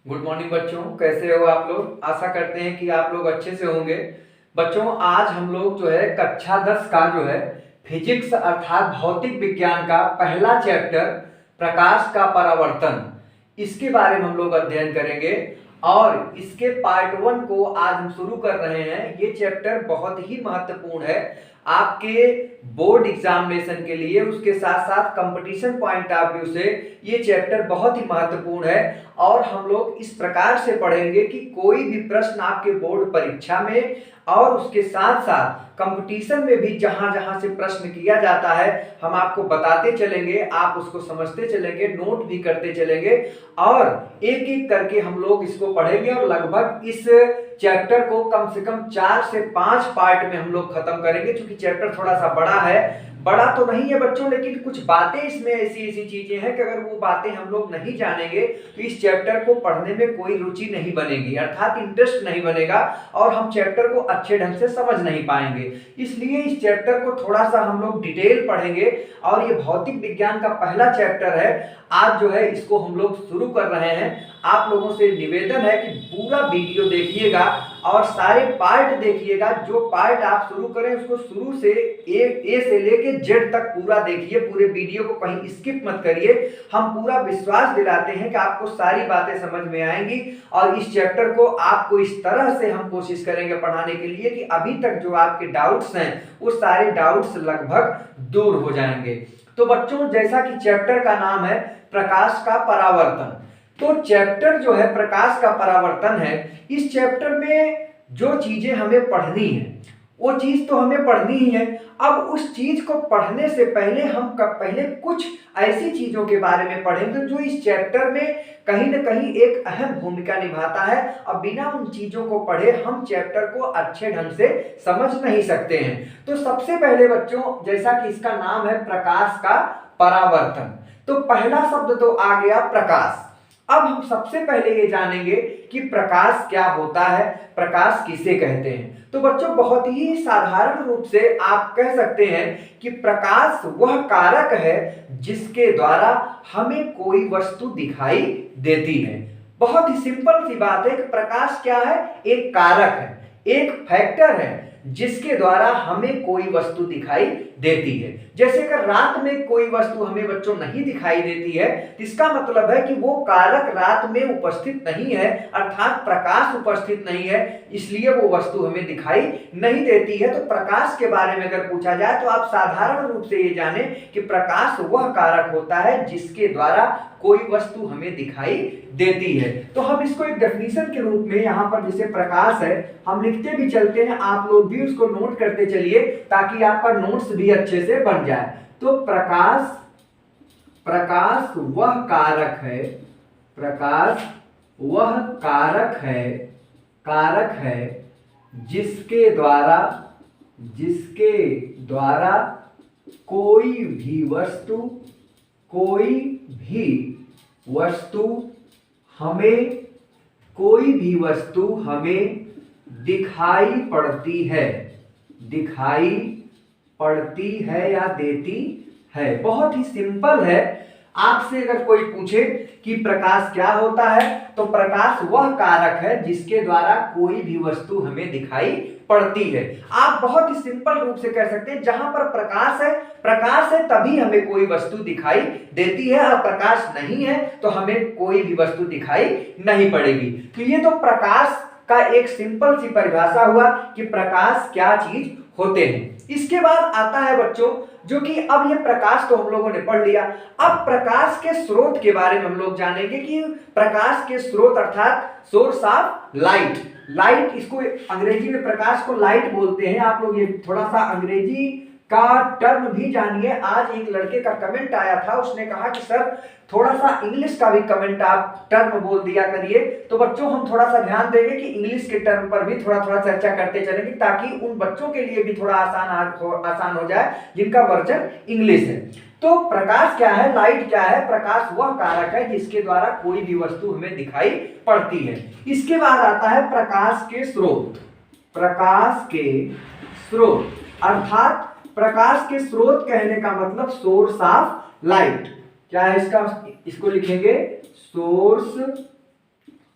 Good morning बच्चों, कैसे हो आप लोग। आशा करते हैं कि आप लोग अच्छे से होंगे। बच्चों, आज हम लोग जो है कक्षा 10 का जो है फिजिक्स अर्थात भौतिक विज्ञान का पहला चैप्टर प्रकाश का परावर्तन, इसके बारे में हम लोग अध्ययन करेंगे। और इसके पार्ट 1 को आज हम शुरू कर रहे हैं। ये चैप्टर बहुत ही महत्वपूर्ण है आपके बोर्ड एग्जामिनेशन के लिए, उसके साथ साथ कंपटीशन पॉइंट ऑफ व्यू से ये चैप्टर बहुत ही महत्वपूर्ण है। और हम लोग इस प्रकार से पढ़ेंगे कि कोई भी प्रश्न आपके बोर्ड परीक्षा में और उसके साथ साथ कंपटीशन में भी जहां जहां से प्रश्न किया जाता है हम आपको बताते चलेंगे, आप उसको समझते चलेंगे, नोट भी करते चलेंगे और एक एक करके हम लोग इसको पढ़ेंगे। और लगभग इस चैप्टर को कम से कम 4 से 5 पार्ट में हम लोग खत्म करेंगे, क्योंकि चैप्टर थोड़ा सा बड़ा है। बड़ा तो नहीं है बच्चों, लेकिन कुछ बातें इसमें ऐसी ऐसी चीजें हैं कि अगर वो बातें हम लोग नहीं जानेंगे तो इस चैप्टर को पढ़ने में कोई रुचि नहीं बनेगी, अर्थात इंटरेस्ट नहीं बनेगा और हम चैप्टर को अच्छे ढंग से समझ नहीं पाएंगे। इसलिए इस चैप्टर को थोड़ा सा हम लोग डिटेल पढ़ेंगे और ये भौतिक विज्ञान का पहला चैप्टर है। आज जो है इसको हम लोग शुरू कर रहे हैं। आप लोगों से निवेदन है कि पूरा वीडियो देखिएगा और सारे पार्ट देखिएगा। जो पार्ट आप शुरू करें उसको शुरू से ए से लेके जेड तक पूरा देखिए, पूरे वीडियो को कहीं स्किप मत करिए। हम पूरा विश्वास दिलाते हैं कि आपको सारी बातें समझ में आएंगी और इस चैप्टर को आपको इस तरह से हम कोशिश करेंगे पढ़ाने के लिए कि अभी तक जो आपके डाउट्स हैं वो सारे डाउट्स लगभग दूर हो जाएंगे। तो बच्चों, जैसा कि चैप्टर का नाम है प्रकाश का परावर्तन, तो चैप्टर जो है प्रकाश का परावर्तन है। इस चैप्टर में जो चीजें हमें पढ़नी है वो चीज तो हमें पढ़नी ही है। अब उस चीज को पढ़ने से पहले हम पहले कुछ ऐसी चीजों के बारे में पढ़ेंगे जो इस चैप्टर में कहीं ना कहीं एक अहम भूमिका निभाता है। अब बिना उन चीजों को पढ़े हम चैप्टर को अच्छे ढंग से समझ नहीं सकते हैं। तो सबसे पहले बच्चों, जैसा कि इसका नाम है प्रकाश का परावर्तन, तो पहला शब्द तो आ गया प्रकाश। अब हम सबसे पहले ये जानेंगे कि प्रकाश क्या होता है, प्रकाश किसे कहते हैं। तो बच्चों, बहुत ही साधारण रूप से आप कह सकते हैं कि प्रकाश वह कारक है जिसके द्वारा हमें कोई वस्तु दिखाई देती है। बहुत ही सिंपल सी बात है कि प्रकाश क्या है, एक कारक है, एक फैक्टर है जिसके द्वारा हमें कोई वस्तु दिखाई देती है। जैसे अगर रात में कोई वस्तु हमें बच्चों नहीं दिखाई देती है, इसका मतलब है कि वो कारक रात में उपस्थित नहीं है, अर्थात प्रकाश उपस्थित नहीं है, इसलिए वो वस्तु हमें दिखाई नहीं देती है। तो प्रकाश के बारे में अगर पूछा जाए तो आप साधारण रूप से ये जाने कि प्रकाश वह कारक होता है जिसके द्वारा कोई वस्तु हमें दिखाई देती है। तो हम इसको एक डेफिनेशन के रूप में यहाँ पर जैसे प्रकाश है हम लिखते भी चलते हैं, आप लोग भी उसको नोट करते चलिए ताकि आपका नोट्स भी अच्छे से बन जाए। तो प्रकाश वह कारक है, प्रकाश वह कारक है जिसके द्वारा कोई भी वस्तु हमें दिखाई पड़ती है या देती है। बहुत ही सिंपल है। आपसे अगर कोई पूछे कि प्रकाश क्या होता है, तो प्रकाश वह कारक है जिसके द्वारा कोई भी वस्तु हमें दिखाई पड़ती है। आप बहुत ही सिंपल रूप से कह सकते हैं जहां पर प्रकाश है तभी हमें कोई वस्तु दिखाई देती है, और प्रकाश नहीं है तो हमें कोई भी वस्तु दिखाई नहीं पड़ेगी। तो ये तो प्रकाश का एक सिंपल सी परिभाषा हुआ कि प्रकाश क्या चीज होते हैं। इसके बाद आता है बच्चों, जो कि अब ये प्रकाश तो हम लोगों ने पढ़ लिया, अब प्रकाश के स्रोत के बारे में हम लोग जानेंगे कि प्रकाश के स्रोत अर्थात सोर्स ऑफ लाइट, इसको अंग्रेजी में प्रकाश को लाइट बोलते हैं। आप लोग ये थोड़ा सा अंग्रेजी का टर्म भी जानिए। आज एक लड़के का कमेंट आया था, उसने कहा कि सर थोड़ा सा इंग्लिश का भी कमेंट आप टर्म बोल दिया करिए। तो बच्चों, हम थोड़ा सा ध्यान देंगे कि इंग्लिश के टर्म पर भी थोड़ा थोड़ा चर्चा करते चलेंगे ताकि उन बच्चों के लिए भी थोड़ा आसान हो जाए जिनका वर्जन इंग्लिश है। तो प्रकाश क्या है, लाइट क्या है? प्रकाश वह कारक है जिसके द्वारा कोई भी वस्तु हमें दिखाई पड़ती है। इसके बाद आता है प्रकाश के स्रोत अर्थात प्रकाश के स्रोत कहने का मतलब सोर्स ऑफ लाइट क्या है इसका, इसको लिखेंगे सोर्स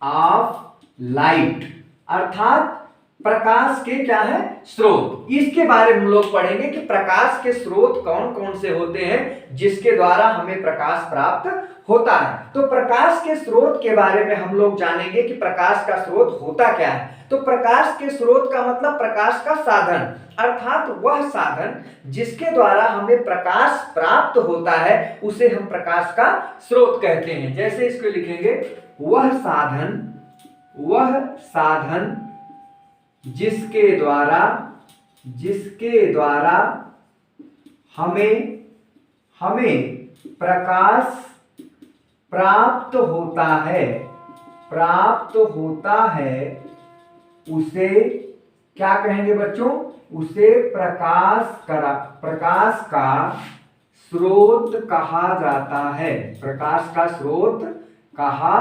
ऑफ लाइट, अर्थात प्रकाश के क्या है स्रोत। इसके बारे में हम लोग पढ़ेंगे कि प्रकाश के स्रोत कौन कौन से होते हैं जिसके द्वारा हमें प्रकाश प्राप्त होता है। तो प्रकाश के स्रोत के बारे में हम लोग जानेंगे कि प्रकाश का स्रोत होता क्या है। तो प्रकाश के स्रोत का मतलब प्रकाश का साधन, अर्थात वह साधन जिसके द्वारा हमें प्रकाश प्राप्त होता है उसे हम प्रकाश का स्रोत कहते हैं। जैसे इसको लिखेंगे, वह साधन जिसके द्वारा हमें प्रकाश प्राप्त होता है उसे क्या कहेंगे बच्चों? उसे प्रकाश का स्रोत कहा जाता है। प्रकाश का स्रोत कहा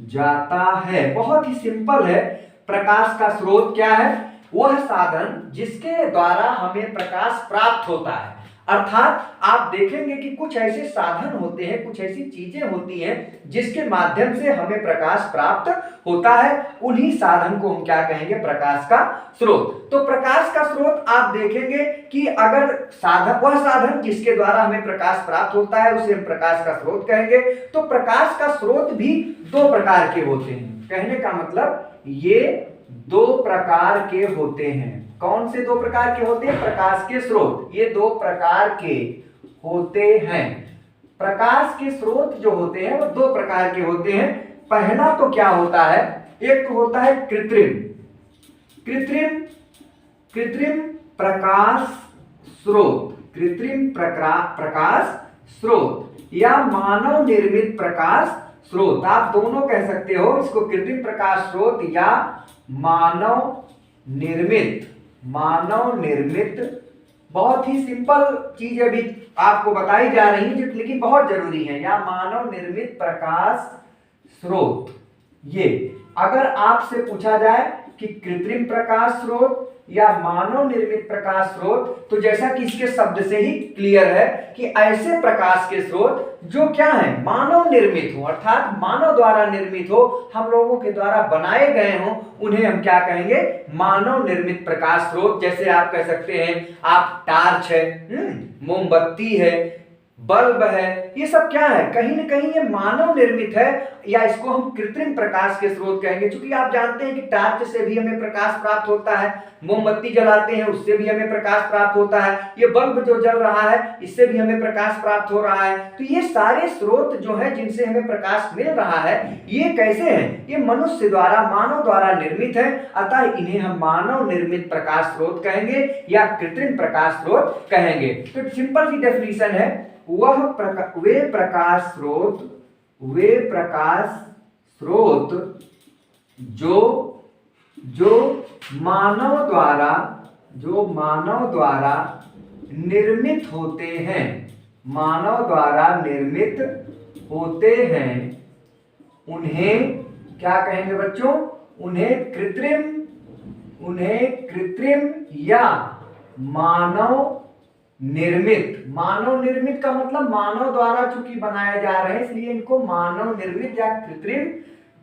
जाता है। बहुत ही सिंपल है। प्रकाश का स्रोत क्या है? वह साधन जिसके द्वारा हमें प्रकाश प्राप्त होता है। अर्थात आप देखेंगे कि कुछ ऐसे साधन होते हैं, कुछ ऐसी चीजें होती हैं जिसके माध्यम से हमें प्रकाश प्राप्त होता है। उन्हीं साधन को हम क्या कहेंगे? प्रकाश का स्रोत। तो प्रकाश का स्रोत आप देखेंगे कि अगर वह साधन जिसके द्वारा हमें प्रकाश प्राप्त होता है उसे हम प्रकाश का स्रोत कहेंगे। तो प्रकाश का स्रोत भी दो प्रकार के होते हैं। कहने का मतलब ये दो प्रकार के होते हैं। कौन से दो प्रकार के होते हैं? प्रकाश के स्रोत ये दो प्रकार के होते हैं। प्रकाश के स्रोत जो होते हैं वो दो प्रकार के होते हैं। पहला तो क्या होता है? एक होता है कृत्रिम प्रकाश स्रोत, प्रकाश स्रोत या मानव निर्मित प्रकाश स्रोत। आप दोनों कह सकते हो इसको, कृत्रिम प्रकाश स्रोत या मानव निर्मित। बहुत ही सिंपल चीज अभी आपको बताई जा रही है लेकिन बहुत जरूरी है। या मानव निर्मित प्रकाश स्रोत। ये अगर आपसे पूछा जाए कि कृत्रिम प्रकाश स्रोत या मानव निर्मित प्रकाश स्रोत, तो जैसा कि इसके शब्द से ही क्लियर है कि ऐसे प्रकाश के स्रोत जो क्या है? मानव निर्मित हो, अर्थात मानव द्वारा निर्मित हो, हम लोगों के द्वारा बनाए गए हो, उन्हें हम क्या कहेंगे? मानव निर्मित प्रकाश स्रोत। जैसे आप कह सकते हैं आप टार्च है, मोमबत्ती है, बल्ब है, ये सब क्या है? कहीं ना कहीं ये मानव निर्मित है या इसको हम कृत्रिम प्रकाश के स्रोत कहेंगे। क्योंकि आप जानते हैं कि टार्च से भी हमें प्रकाश प्राप्त होता है, मोमबत्ती जलाते हैं उससे भी हमें प्रकाश प्राप्त होता है, ये बल्ब जो जल रहा है इससे भी हमें प्रकाश प्राप्त हो रहा है। तो ये सारे स्रोत जो है जिनसे हमें प्रकाश मिल रहा है ये कैसे हैं? ये मनुष्य द्वारा, मानव द्वारा निर्मित है। अतः इन्हें हम मानव निर्मित प्रकाश स्रोत कहेंगे या कृत्रिम प्रकाश स्रोत कहेंगे। तो सिंपल सी डेफिनेशन है, वे प्रकाश स्रोत जो मानव द्वारा निर्मित होते हैं, उन्हें क्या कहेंगे बच्चों? उन्हें कृत्रिम या मानव निर्मित का मतलब मानव द्वारा चूंकि बनाए जा रहे हैं इसलिए इनको मानव निर्मित या कृत्रिम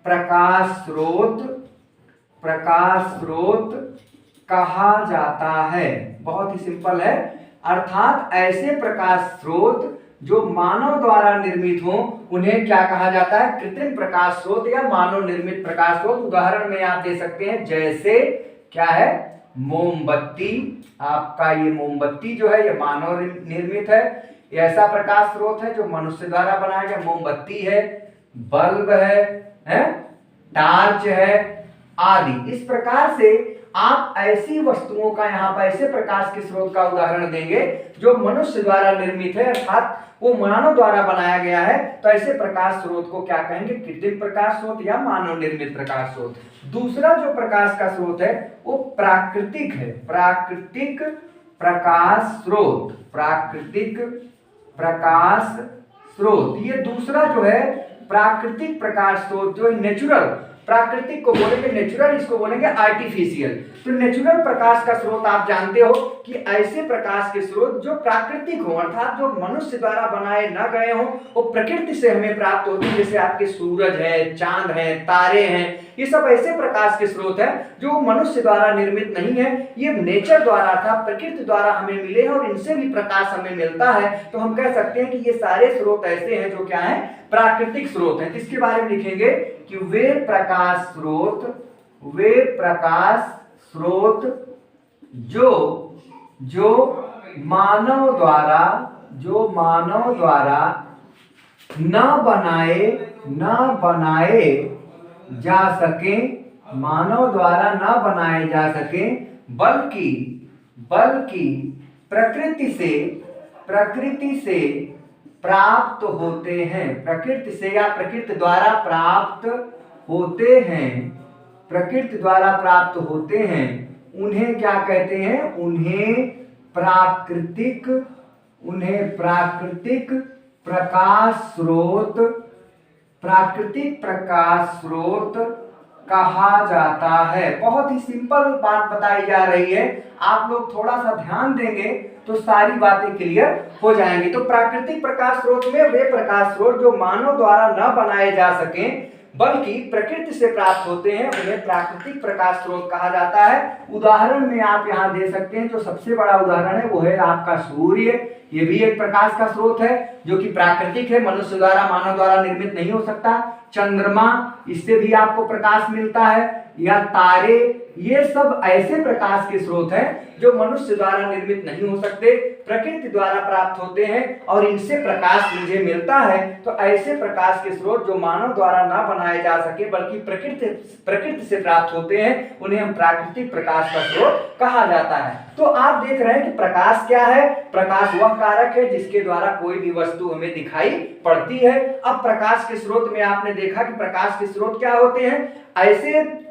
प्रकाश स्रोत कहा जाता है। बहुत ही सिंपल है। अर्थात ऐसे प्रकाश स्रोत जो मानव द्वारा निर्मित हो उन्हें क्या कहा जाता है? कृत्रिम प्रकाश स्रोत या मानव निर्मित प्रकाश स्रोत। उदाहरण में आप दे सकते हैं, जैसे क्या है? मोमबत्ती। आपका ये मोमबत्ती जो है ये मानव निर्मित है, ये ऐसा प्रकाश स्रोत है जो मनुष्य द्वारा बनाया गया। मोमबत्ती है, बल्ब है, टार्च है आदि। इस प्रकार से आप ऐसी वस्तुओं का यहाँ पर ऐसे प्रकाश के स्रोत का उदाहरण देंगे जो मनुष्य द्वारा निर्मित है, अर्थात वो मानव द्वारा बनाया गया है। तो ऐसे प्रकाश स्रोत को क्या कहेंगे? कृत्रिम प्रकाश स्रोत या मानव निर्मित प्रकाश स्रोत। दूसरा जो प्रकाश का स्रोत है वो प्राकृतिक है, प्राकृतिक प्रकाश स्रोत। ये दूसरा जो है प्राकृतिक प्रकाश स्रोत जो नेचुरल प्राकृतिक को बोलेंगे नेचुरल, इसको बोलेंगे आर्टिफिशियल। तो नेचुरल प्रकाश का स्रोत आप जानते हो कि ऐसे प्रकाश के स्रोत जो प्राकृतिक हो, अर्थात जो मनुष्य द्वारा बनाए न गए हो, वो प्रकृति से हमें प्राप्त होती है। जैसे आपके सूरज है, चांद है, तारे हैं, ये सब ऐसे प्रकाश के स्रोत हैं जो मनुष्य द्वारा निर्मित नहीं है, ये नेचर द्वारा अर्थात प्रकृति द्वारा हमें मिले हैं और इनसे भी प्रकाश हमें मिलता है। तो हम कह सकते हैं कि ये सारे स्रोत ऐसे हैं जो क्या है, प्राकृतिक स्रोत हैं। इसके बारे में लिखेंगे कि वे प्रकाश स्रोत जो मानव द्वारा न बनाए जा सके, मानव द्वारा न बनाए जा सके, बल्कि प्रकृति से प्राप्त होते हैं, प्रकृति से या प्रकृति द्वारा प्राप्त होते हैं, उन्हें क्या कहते हैं, उन्हें प्राकृतिक प्रकाश स्रोत कहा जाता है। बहुत ही सिंपल बात बताई जा रही है, आप लोग थोड़ा सा ध्यान देंगे तो सारी बातें क्लियर हो जाएंगी। तो प्राकृतिक प्रकाश स्रोत में वे प्रकाश स्रोत जो मानव द्वारा न बनाए जा सकें बल्कि प्रकृति से प्राप्त होते हैं, उन्हें प्राकृतिक प्रकाश स्रोत कहा जाता है। उदाहरण में आप यहाँ दे सकते हैं, जो सबसे बड़ा उदाहरण है वो है आपका सूर्य। ये भी एक प्रकाश का स्रोत है जो कि प्राकृतिक है, मनुष्य द्वारा मानव द्वारा निर्मित नहीं हो सकता। चंद्रमा, इससे भी आपको प्रकाश मिलता है, या तारे, ये सब ऐसे प्रकाश के स्रोत हैं जो मनुष्य द्वारा निर्मित नहीं हो सकते, प्रकृति द्वारा प्राप्त होते हैं और इनसे प्रकाश मुझे मिलता है। तो ऐसे प्रकाश के स्रोत जो मानव द्वारा ना बनाए जा सके बल्कि प्रकृति से प्राप्त होते हैं, उन्हें हम प्राकृतिक प्रकाश का स्रोत कहा जाता है। तो आप देख रहे हैं कि प्रकाश क्या है, प्रकाश वह कारक है जिसके द्वारा कोई भी वस्तु हमें दिखाई पड़ती है। अब प्रकाश के स्रोत में आपने देखा कि प्रकाश के स्रोत क्या होते हैं,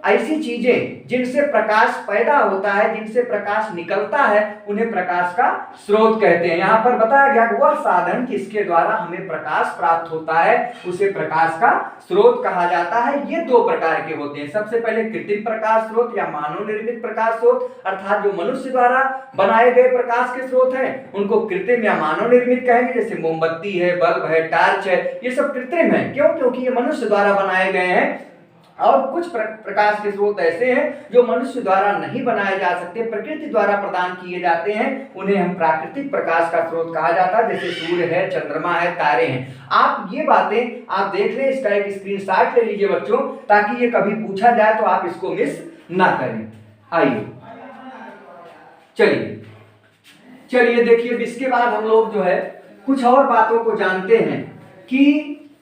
ऐसी चीजें जिनसे प्रकाश पैदा होता है, जिनसे प्रकाश निकलता है, उन्हें प्रकाश का स्रोत कहते हैं। यहाँ पर बताया गया कि वह साधन जिसके द्वारा हमें प्रकाश प्राप्त होता है उसे प्रकाश का स्रोत कहा जाता है। ये दो प्रकार के होते हैं। सबसे पहले कृत्रिम प्रकाश स्रोत या मानव निर्मित प्रकाश स्रोत, अर्थात जो मनुष्य द्वारा बनाए गए प्रकाश के स्रोत हैं उनको कृत्रिम या मानव निर्मित कहेंगे। जैसे मोमबत्ती है, बल्ब है, टार्च है, ये सब कृत्रिम है। क्यों? क्योंकि ये मनुष्य द्वारा बनाए गए हैं। और कुछ प्रकाश के स्रोत ऐसे हैं जो मनुष्य द्वारा नहीं बनाए जा सकते, प्रकृति द्वारा प्रदान किए जाते हैं, उन्हें हम प्राकृतिक प्रकाश का स्रोत कहा जाता है। जैसे सूर्य है, चंद्रमा है, तारे हैं। आप ये बातें आप देख लें, इसका एक स्क्रीनशॉट ले लीजिए बच्चों, ताकि ये कभी पूछा जाए तो आप इसको मिस ना करें। आइए चलिए देखिए, इसके बाद हम लोग जो है कुछ और बातों को जानते हैं कि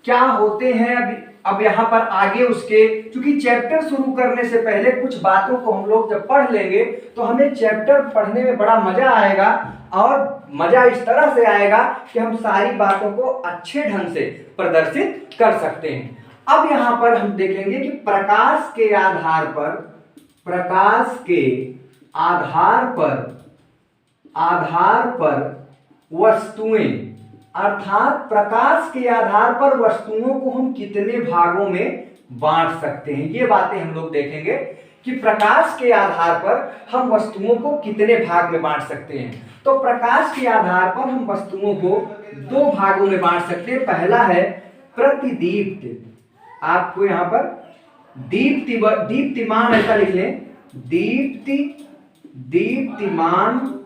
क्या होते हैं। अब यहाँ पर आगे उसके, क्योंकि चैप्टर शुरू करने से पहले कुछ बातों को हम लोग जब पढ़ लेंगे तो हमें चैप्टर पढ़ने में बड़ा मजा आएगा, और मजा इस तरह से आएगा कि हम सारी बातों को अच्छे ढंग से प्रदर्शित कर सकते हैं। अब यहाँ पर हम देखेंगे कि प्रकाश के आधार पर वस्तुएं, अर्थात प्रकाश के आधार पर वस्तुओं को हम कितने भागों में बांट सकते हैं, ये बातें हम लोग देखेंगे कि प्रकाश के आधार पर हम वस्तुओं को कितने भाग में बांट सकते हैं। तो प्रकाश के आधार पर हम वस्तुओं को दो भागों में बांट सकते हैं। पहला है प्रतिदीप्त, आपको यहाँ पर दीप्तिमान ऐसा लिख लें, दीप्तिमान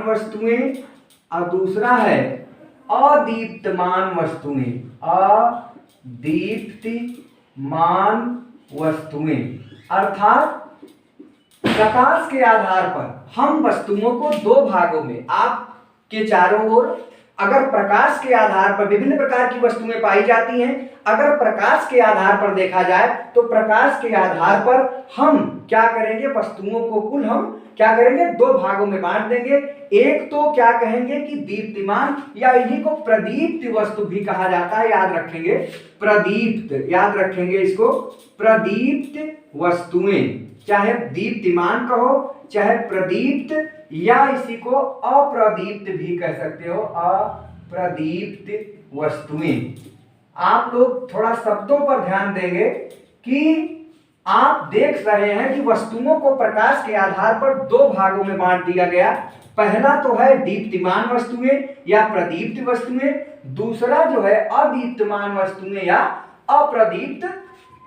वस्तुएं, और दूसरा है अदीप्तमान वस्तुएं। अर्थात प्रकाश के आधार पर हम वस्तुओं को दो भागों में, आपके चारों ओर अगर प्रकाश के आधार पर विभिन्न प्रकार की वस्तुएं पाई जाती हैं, अगर प्रकाश के आधार पर देखा जाए तो प्रकाश के आधार पर हम क्या करेंगे, वस्तुओं को कुल हम क्या करेंगे, दो भागों में बांट देंगे। एक तो क्या कहेंगे कि दीप्तिमान, या इन्हीं को प्रदीप्त वस्तु भी कहा जाता है, याद रखेंगे, प्रदीप्त, याद रखेंगे इसको, प्रदीप्त वस्तुएं, चाहे दीप्तिमान कहो चाहे प्रदीप्त, या इसी को अप्रदीप्त भी कह सकते हो, अप्रदीप्त वस्तुएं। आप लोग थोड़ा शब्दों पर ध्यान देंगे कि आप देख रहे हैं कि वस्तुओं को प्रकाश के आधार पर दो भागों में बांट दिया गया। पहला तो है दीप्तिमान वस्तुएं या प्रदीप्त वस्तुएं, दूसरा जो है अदीप्तमान वस्तुएं या अप्रदीप्त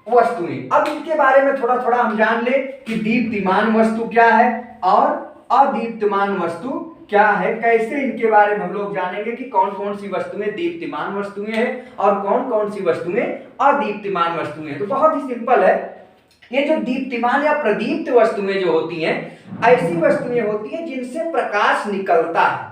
वस्तुएं। अब इनके बारे में थोड़ा थोड़ा हम जान ले कि दीप्तिमान वस्तु क्या है और अदीप्तमान वस्तु क्या है। कैसे इनके बारे में हम लोग जानेंगे कि कौन कौन सी वस्तुएं दीप्तिमान वस्तुएं हैं और कौन कौन सी वस्तुएं अदीप्तिमान वस्तुएं हैं। तो बहुत ही सिंपल है, ये जो दीप्तिमान या प्रदीप्त वस्तुएं जो होती हैं, ऐसी वस्तुएं होती हैं जिनसे प्रकाश निकलता है।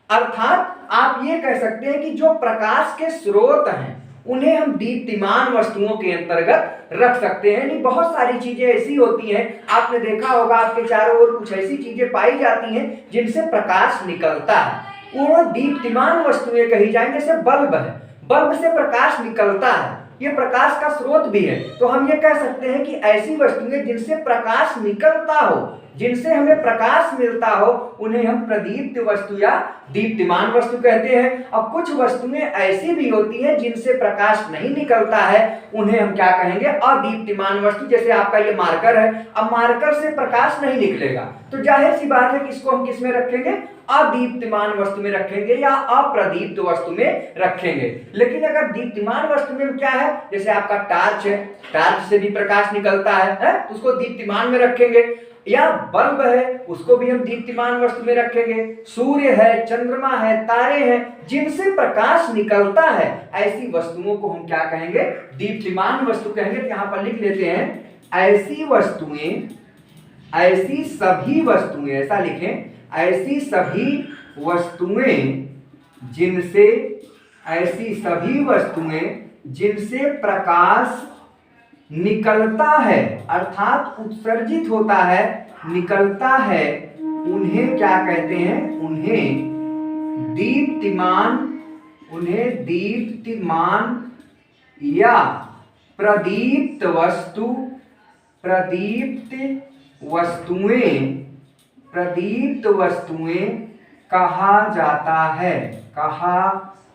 अर्थात आप ये कह सकते हैं कि जो प्रकाश के स्रोत हैं उन्हें हम दीप्तिमान वस्तुओं के अंतर्गत रख सकते हैं। बहुत सारी चीजें ऐसी होती हैं, आपने देखा होगा आपके चारों ओर कुछ ऐसी चीजें पाई जाती हैं जिनसे प्रकाश निकलता है, वो दीप्तिमान वस्तुएं कही जाएंगी। जैसे बल्ब है, बल्ब से प्रकाश निकलता है, ये प्रकाश का स्रोत भी है। तो हम ये कह सकते हैं कि ऐसी वस्तुएं जिनसे प्रकाश निकलता हो, जिनसे हमें प्रकाश मिलता हो, उन्हें हम प्रदीप्त वस्तु या दीप्तिमान वस्तु कहते हैं। और कुछ वस्तुएं ऐसी भी होती हैं जिनसे प्रकाश नहीं निकलता है, उन्हें हम क्या कहेंगे, अदीप्तिमान वस्तु। जैसे आपका ये मार्कर है, अब मार्कर से प्रकाश नहीं निकलेगा, तो जाहिर सी बात है कि इसको हम किस में रखेंगे, अदीप्तिमान वस्तु में रखेंगे या अप्रदीप्त वस्तु में रखेंगे। लेकिन अगर दीप्तिमान वस्तु में क्या है, जैसे आपका टार्च है, टार्च से भी प्रकाश निकलता है? उसको दीप्तिमान में रखेंगे। या बल्ब है, उसको भी हम दीप्तिमान वस्तु में रखेंगे। सूर्य है, चंद्रमा है, तारे हैं, जिनसे प्रकाश निकलता है, ऐसी वस्तुओं को हम क्या कहेंगे, दीप्तिमान वस्तु कहेंगे। यहां पर लिख लेते हैं, ऐसी वस्तुएं, ऐसी सभी वस्तुएं, ऐसा लिखें, ऐसी सभी वस्तुएं जिनसे, ऐसी सभी वस्तुएं जिनसे प्रकाश निकलता है, अर्थात उत्सर्जित होता है, निकलता है, उन्हें क्या कहते हैं, उन्हें दीप्तिमान, उन्हें दीप्तिमान या प्रदीप्त वस्तु, प्रदीप्त वस्तुएं, प्रदीप्त वस्तुएं कहा जाता है, कहा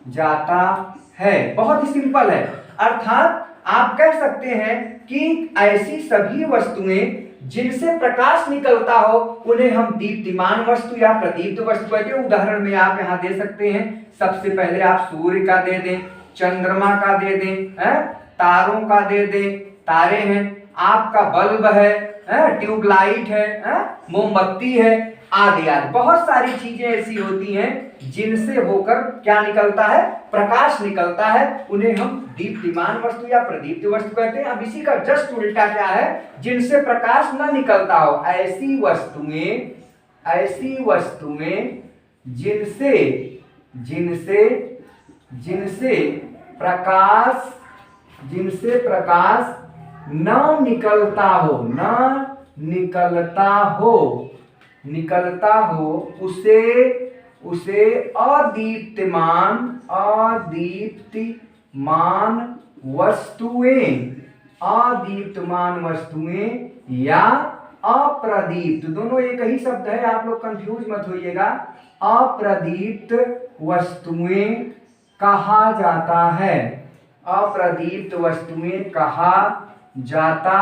जाता है। बहुत ही सिंपल है। अर्थात आप कह सकते हैं कि ऐसी सभी वस्तुएं जिनसे प्रकाश निकलता हो, उन्हें हम दीप्तिमान वस्तु या प्रदीप्त वस्तु कहते हैं। उदाहरण में आप यहां दे सकते हैं, सबसे पहले आप सूर्य का दे दें, चंद्रमा का दे दें, तारों का दे दें, तारे हैं, आपका बल्ब है, ट्यूबलाइट है, मोमबत्ती है, आदि आदि। बहुत सारी चीजें ऐसी होती हैं जिनसे होकर क्या निकलता है, प्रकाश निकलता है, उन्हें हम दीप्तिमान वस्तु या प्रदीप्त वस्तु कहते हैं। अब इसी का जस्ट उल्टा क्या है, जिनसे प्रकाश न निकलता हो, ऐसी वस्तुएं, ऐसी वस्तुएं जिनसे, जिनसे, जिनसे प्रकाश, जिनसे प्रकाश न निकलता हो, न निकलता हो, निकलता हो, उसे, उसे अदीप्तिमान, अदीप्तिमान वस्तुएं, अदीप्तमान वस्तुएं या अप्रदीप्त, दोनों एक ही शब्द है, आप लोग कंफ्यूज मत होइएगा। अप्रदीप्त वस्तुएं कहा जाता है, अप्रदीप्त वस्तुएं कहा जाता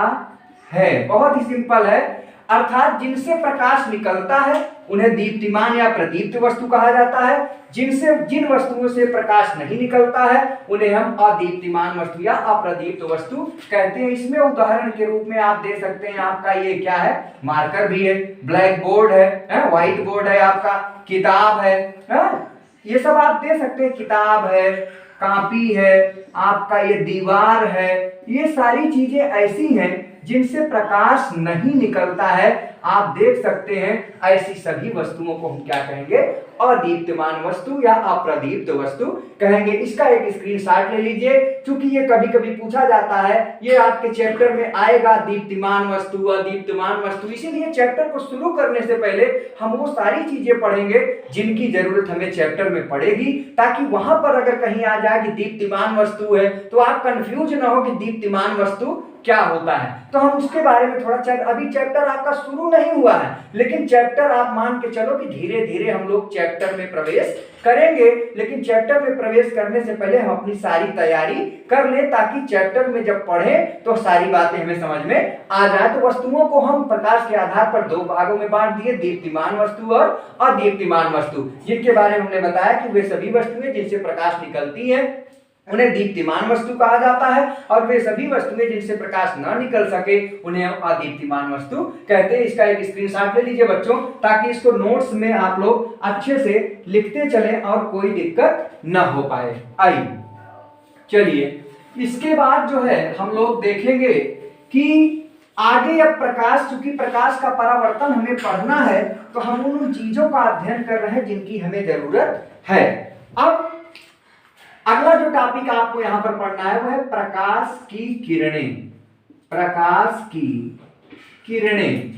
है। बहुत ही सिंपल है। अर्थात जिनसे प्रकाश निकलता है उन्हें दीप्तिमान या प्रदीप्त वस्तु कहा जाता है। जिनसे, जिन वस्तुओं से प्रकाश नहीं निकलता है उन्हें हम अदीप्तिमान वस्तु या अप्रदीप्त वस्तु कहते हैं। इसमें उदाहरण के रूप में आप दे सकते हैं, आपका ये क्या है, मार्कर भी है, ब्लैक बोर्ड है, व्हाइट बोर्ड है, आपका किताब है, ये सब आप दे सकते हैं। किताब है, कॉपी है, आपका ये दीवार है, ये सारी चीजें ऐसी हैं जिनसे प्रकाश नहीं निकलता है। आप देख सकते हैं, ऐसी सभी वस्तुओं को हम क्या कहेंगे, अदीप्तमान वस्तु या अप्रदीप्त वस्तु कहेंगे। इसका एक स्क्रीनशॉट ले लीजिए, क्योंकि ये कभी कभी पूछा जाता है, ये आपके चैप्टर में आएगा, दीप्तिमान वस्तु, अदीप्तमान वस्तु। इसीलिए चैप्टर को शुरू करने से पहले हम वो सारी चीजें पढ़ेंगे जिनकी जरूरत हमें चैप्टर में पड़ेगी, ताकि वहां पर अगर कहीं आ जाए कि दीप्तिमान वस्तु है तो आप कंफ्यूज ना हो कि दीप्तिमान वस्तु क्या होता है। तो हम उसके बारे में थोड़ा अभी चैप्टर आपका शुरू नहीं हुआ है, लेकिन चैप्टर आप मान के चलो कि धीरे धीरे हम लोग चैप्टर में प्रवेश करेंगे। लेकिन चैप्टर में प्रवेश करने से पहले हम अपनी सारी तैयारी कर लें, ताकि चैप्टर में जब पढ़ें तो सारी बातें हमें समझ में आ जाए। तो वस्तुओं को हम प्रकाश के आधार पर दो भागों में बांट दिए, दीप्तिमान वस्तु और अदीप्तिमान वस्तु, जिनके बारे में हमने बताया कि वे सभी वस्तुएं जिनसे प्रकाश निकलती है उन्हें दीप्तिमान वस्तु कहा जाता है, और वे सभी वस्तुएं जिनसे प्रकाश न निकल सके उन्हें हम अदीप्तिमान वस्तु कहते हैं। इसका एक स्क्रीनशॉट ले लीजिए बच्चों, ताकि इसको नोट्स में आप लोग अच्छे से लिखते चलें और कोई दिक्कत न हो पाए। आइए चलिए, इसके बाद जो है हम लोग देखेंगे कि आगे अब प्रकाश, चूंकि प्रकाश का परावर्तन हमें पढ़ना है, तो हम उन चीजों का अध्ययन कर रहे हैं जिनकी हमें जरूरत है। अब अगला जो टॉपिक आपको यहां पर पढ़ना है वो है प्रकाश की किरणें। प्रकाश की किरणें,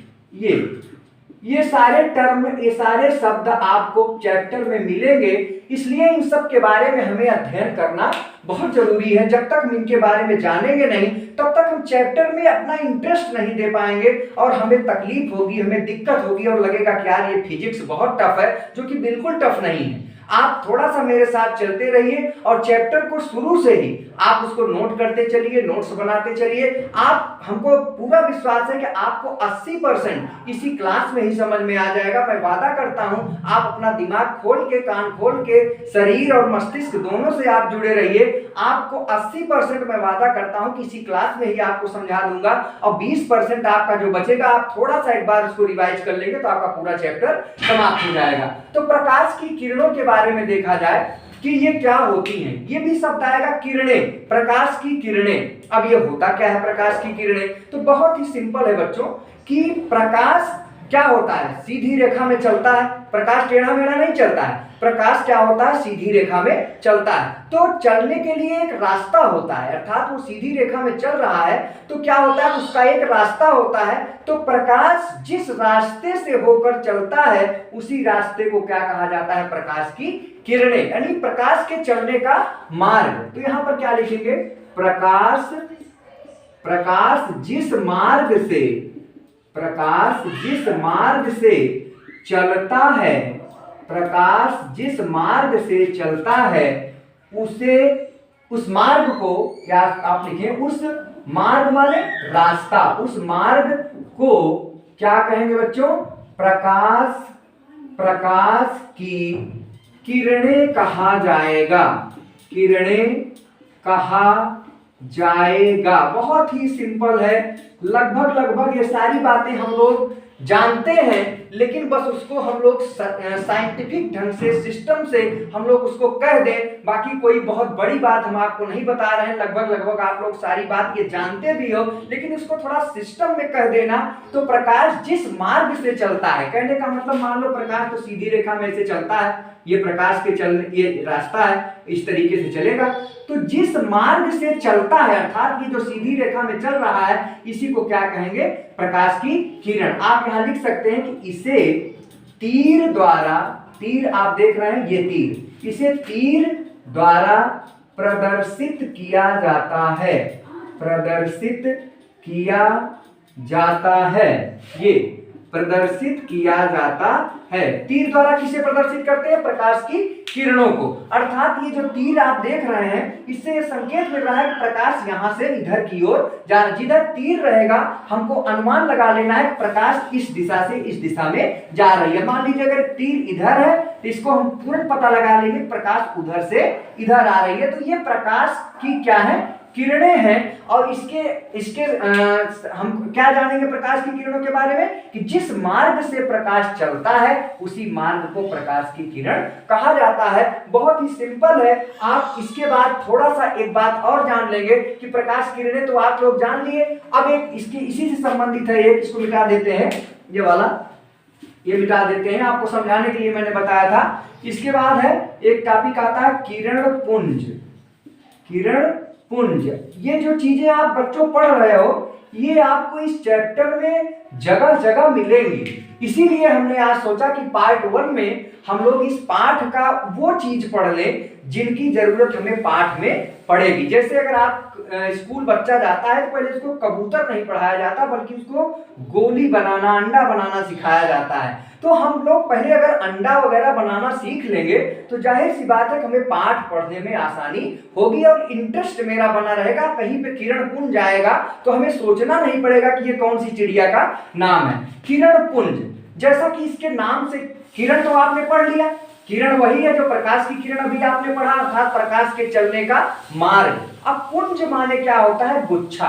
ये सारे टर्म, ये सारे शब्द आपको चैप्टर में मिलेंगे, इसलिए इन सब के बारे में हमें अध्ययन करना बहुत जरूरी है। जब तक हम इनके बारे में जानेंगे नहीं, तब तक हम चैप्टर में अपना इंटरेस्ट नहीं दे पाएंगे और हमें तकलीफ होगी, हमें दिक्कत होगी और लगेगा कि यार ये फिजिक्स बहुत टफ है, जो कि बिल्कुल टफ नहीं है। आप थोड़ा सा मेरे साथ चलते रहिए और चैप्टर को शुरू से ही आप उसको नोट करते चलिए, नोट्स बनाते चलिए। आप, हमको पूरा विश्वास है कि आपको 80% इसी क्लास में ही समझ में आ जाएगा। मैं वादा करता हूं, आप अपना दिमाग खोल के, कान खोल के, शरीर और मस्तिष्क दोनों से आप जुड़े रहिए। आपको 80% मैं वादा करता हूं कि इसी क्लास में ही आपको समझा दूंगा, और 20% आपका जो बचेगा आप थोड़ा सा एक बार उसको रिवाइज कर लेंगे तो आपका पूरा चैप्टर समाप्त हो जाएगा। तो प्रकाश की किरणों के बारे में देखा जाए कि ये क्या होती हैं, ये भी शब्द आएगा किरणें, प्रकाश की किरणें। अब ये होता क्या है प्रकाश की किरणें? तो बहुत ही सिंपल है बच्चों, कि प्रकाश क्या होता है, सीधी रेखा में चलता है। प्रकाश टेढ़ा मेढ़ा नहीं चलता है, प्रकाश क्या होता है, सीधी रेखा में चलता है। तो चलने के लिए एक रास्ता होता है, अर्थात वो सीधी रेखा में चल रहा है तो क्या होता है, उसका एक रास्ता होता है। तो प्रकाश जिस रास्ते से होकर चलता है उसी रास्ते को क्या कहा जाता है, प्रकाश की किरणें, यानी प्रकाश के चलने का मार्ग। तो यहां पर क्या लिखेंगे, प्रकाश जिस मार्ग से, प्रकाश जिस मार्ग से चलता है, प्रकाश जिस मार्ग से चलता है उसे, उस मार्ग को क्या आप लिखें, उस मार्ग माने रास्ता, उस मार्ग को क्या कहेंगे बच्चों, प्रकाश की किरणें कहा जाएगा, किरणें कहा जाएगा। बहुत ही सिंपल है, लगभग ये सारी बातें हम लोग जानते हैं, लेकिन बस उसको हम लोग साइंटिफिक ढंग से, सिस्टम से हम लोग उसको कह दें। बाकी कोई बहुत बड़ी बात हम आपको नहीं बता रहे हैं, लगभग आप लोग सारी बात ये जानते भी हो, लेकिन इसको थोड़ा सिस्टम में कह देना। तो प्रकाश जिस मार्ग से चलता है, कहने का मतलब मान लो प्रकाश तो सीधी रेखा में से चलता है, ये प्रकाश के चलने, ये रास्ता है, इस तरीके से चलेगा। तो जिस मार्ग से चलता है, अर्थात ये जो सीधी रेखा में चल रहा है, इसी को क्या कहेंगे, प्रकाश की किरण। आप यहां लिख सकते हैं कि इसे तीर द्वारा, तीर आप देख रहे हैं, ये तीर, इसे तीर द्वारा प्रदर्शित किया जाता है, प्रदर्शित किया जाता है, ये प्रदर्शित किया जाता है। तीर द्वारा किसे प्रदर्शित करते हैं, प्रकाश की किरणों को। अर्थात ये जो तीर आप देख रहे हैं, इससे ये संकेत मिल रहा है कि प्रकाश यहां से इधर की ओर जा, जिधर तीर रहेगा हमको अनुमान लगा लेना है प्रकाश इस दिशा से इस दिशा में जा रही है। मान लीजिए अगर तीर इधर है तो इसको हम तुरंत पता लगा लेंगे प्रकाश उधर से इधर आ रही है। तो ये प्रकाश की क्या है, किरणें हैं। और इसके हम क्या जानेंगे प्रकाश की किरणों के बारे में, कि जिस मार्ग से प्रकाश चलता है उसी मार्ग को प्रकाश की किरण कहा जाता है। बहुत ही सिंपल है। आप इसके बाद थोड़ा सा एक बात और जान लेंगे कि प्रकाश किरणें तो आप लोग जान लिए। अब एक इसकी इसी से संबंधित है, एक इसको मिटा देते हैं, ये वाला ये मिटा देते हैं, आपको समझाने के लिए मैंने बताया था। इसके बाद है एक टॉपिक आता है किरण पुंज। किरण पुंज, ये जो चीजें आप बच्चों पढ़ रहे हो, ये आपको इस चैप्टर में जगह जगह मिलेंगी। इसीलिए हमने आज सोचा कि पार्ट 1 में हम लोग इस पाठ का वो चीज पढ़ लें जिनकी जरूरत हमें पाठ में पड़ेगी। जैसे अगर आप स्कूल बच्चा जाता है तो पहले उसको कबूतर नहीं पढ़ाया जाता, बल्कि उसको गोली बनाना, अंडा बनाना सिखाया जाता है। तो हम लोग पहले अगर अंडा वगैरह बनाना सीख लेंगे तो जाहिर सी बात है कि हमें पाठ पढ़ने में आसानी होगी और इंटरेस्ट मेरा बना रहेगा। कहीं पे किरण पुंज आएगा तो हमें सोचना नहीं पड़ेगा कि ये कौन सी चिड़िया का नाम है। किरण पुंज, जैसा कि इसके नाम से, किरण तो आपने पढ़ लिया, किरण वही है जो प्रकाश की किरण अभी आपने पढ़ा, अर्थात प्रकाश के चलने का मार्ग। अब पुंज माने क्या होता है? गुच्छा।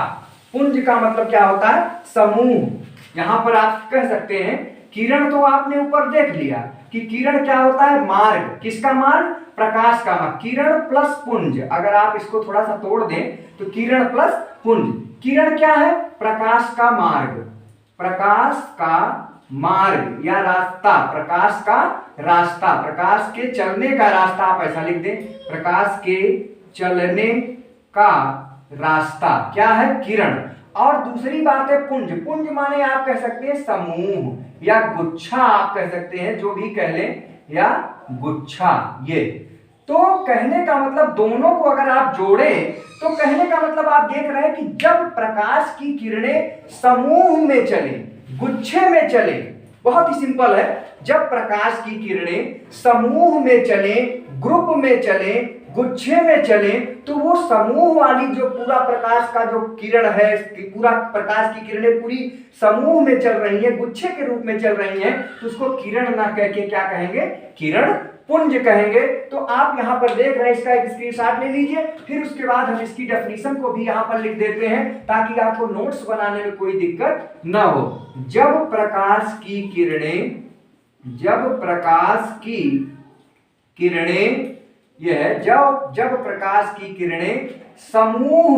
पुंज का मतलब क्या होता है? समूह। यहां पर आप कह सकते हैं किरण तो आपने ऊपर देख लिया कि किरण क्या होता है? मार्ग। किसका मार्ग? प्रकाश का मार्ग। किरण प्लस पुंज, अगर आप इसको थोड़ा सा तोड़ दें तो किरण प्लस पुंज। किरण क्या है? प्रकाश का मार्ग। प्रकाश का मार्ग या रास्ता, प्रकाश का रास्ता, प्रकाश के चलने का रास्ता। आप ऐसा लिख दें, प्रकाश के चलने का रास्ता क्या है? किरण। और दूसरी बात है पुंज। पुंज माने आप कह सकते हैं समूह या गुच्छा, आप कह सकते हैं, जो भी कह लें, या गुच्छा। ये तो कहने का मतलब, दोनों को अगर आप जोड़ें तो कहने का मतलब आप देख रहे हैं कि जब प्रकाश की किरणें समूह में चले, गुच्छे में चले, बहुत ही सिंपल है, जब प्रकाश की किरणें समूह में चले, ग्रुप में चले, गुच्छे में चले, तो वो समूह वाली जो पूरा प्रकाश का जो किरण है, पूरा प्रकाश की किरणें पूरी समूह में चल रही है, गुच्छे के रूप में चल रही हैं, तो उसको किरण ना कह के क्या कहेंगे? किरण पुंज कहेंगे। तो आप यहां पर देख रहे हैं, इसका एक स्क्रीनशॉट ले लीजिए, फिर उसके बाद हम इसकी डेफिनेशन को भी यहां पर लिख देते हैं ताकि आपको नोट्स बनाने में कोई दिक्कत ना हो। जब प्रकाश की किरणें, जब प्रकाश की किरणें, यह है जब प्रकाश की किरणें समूह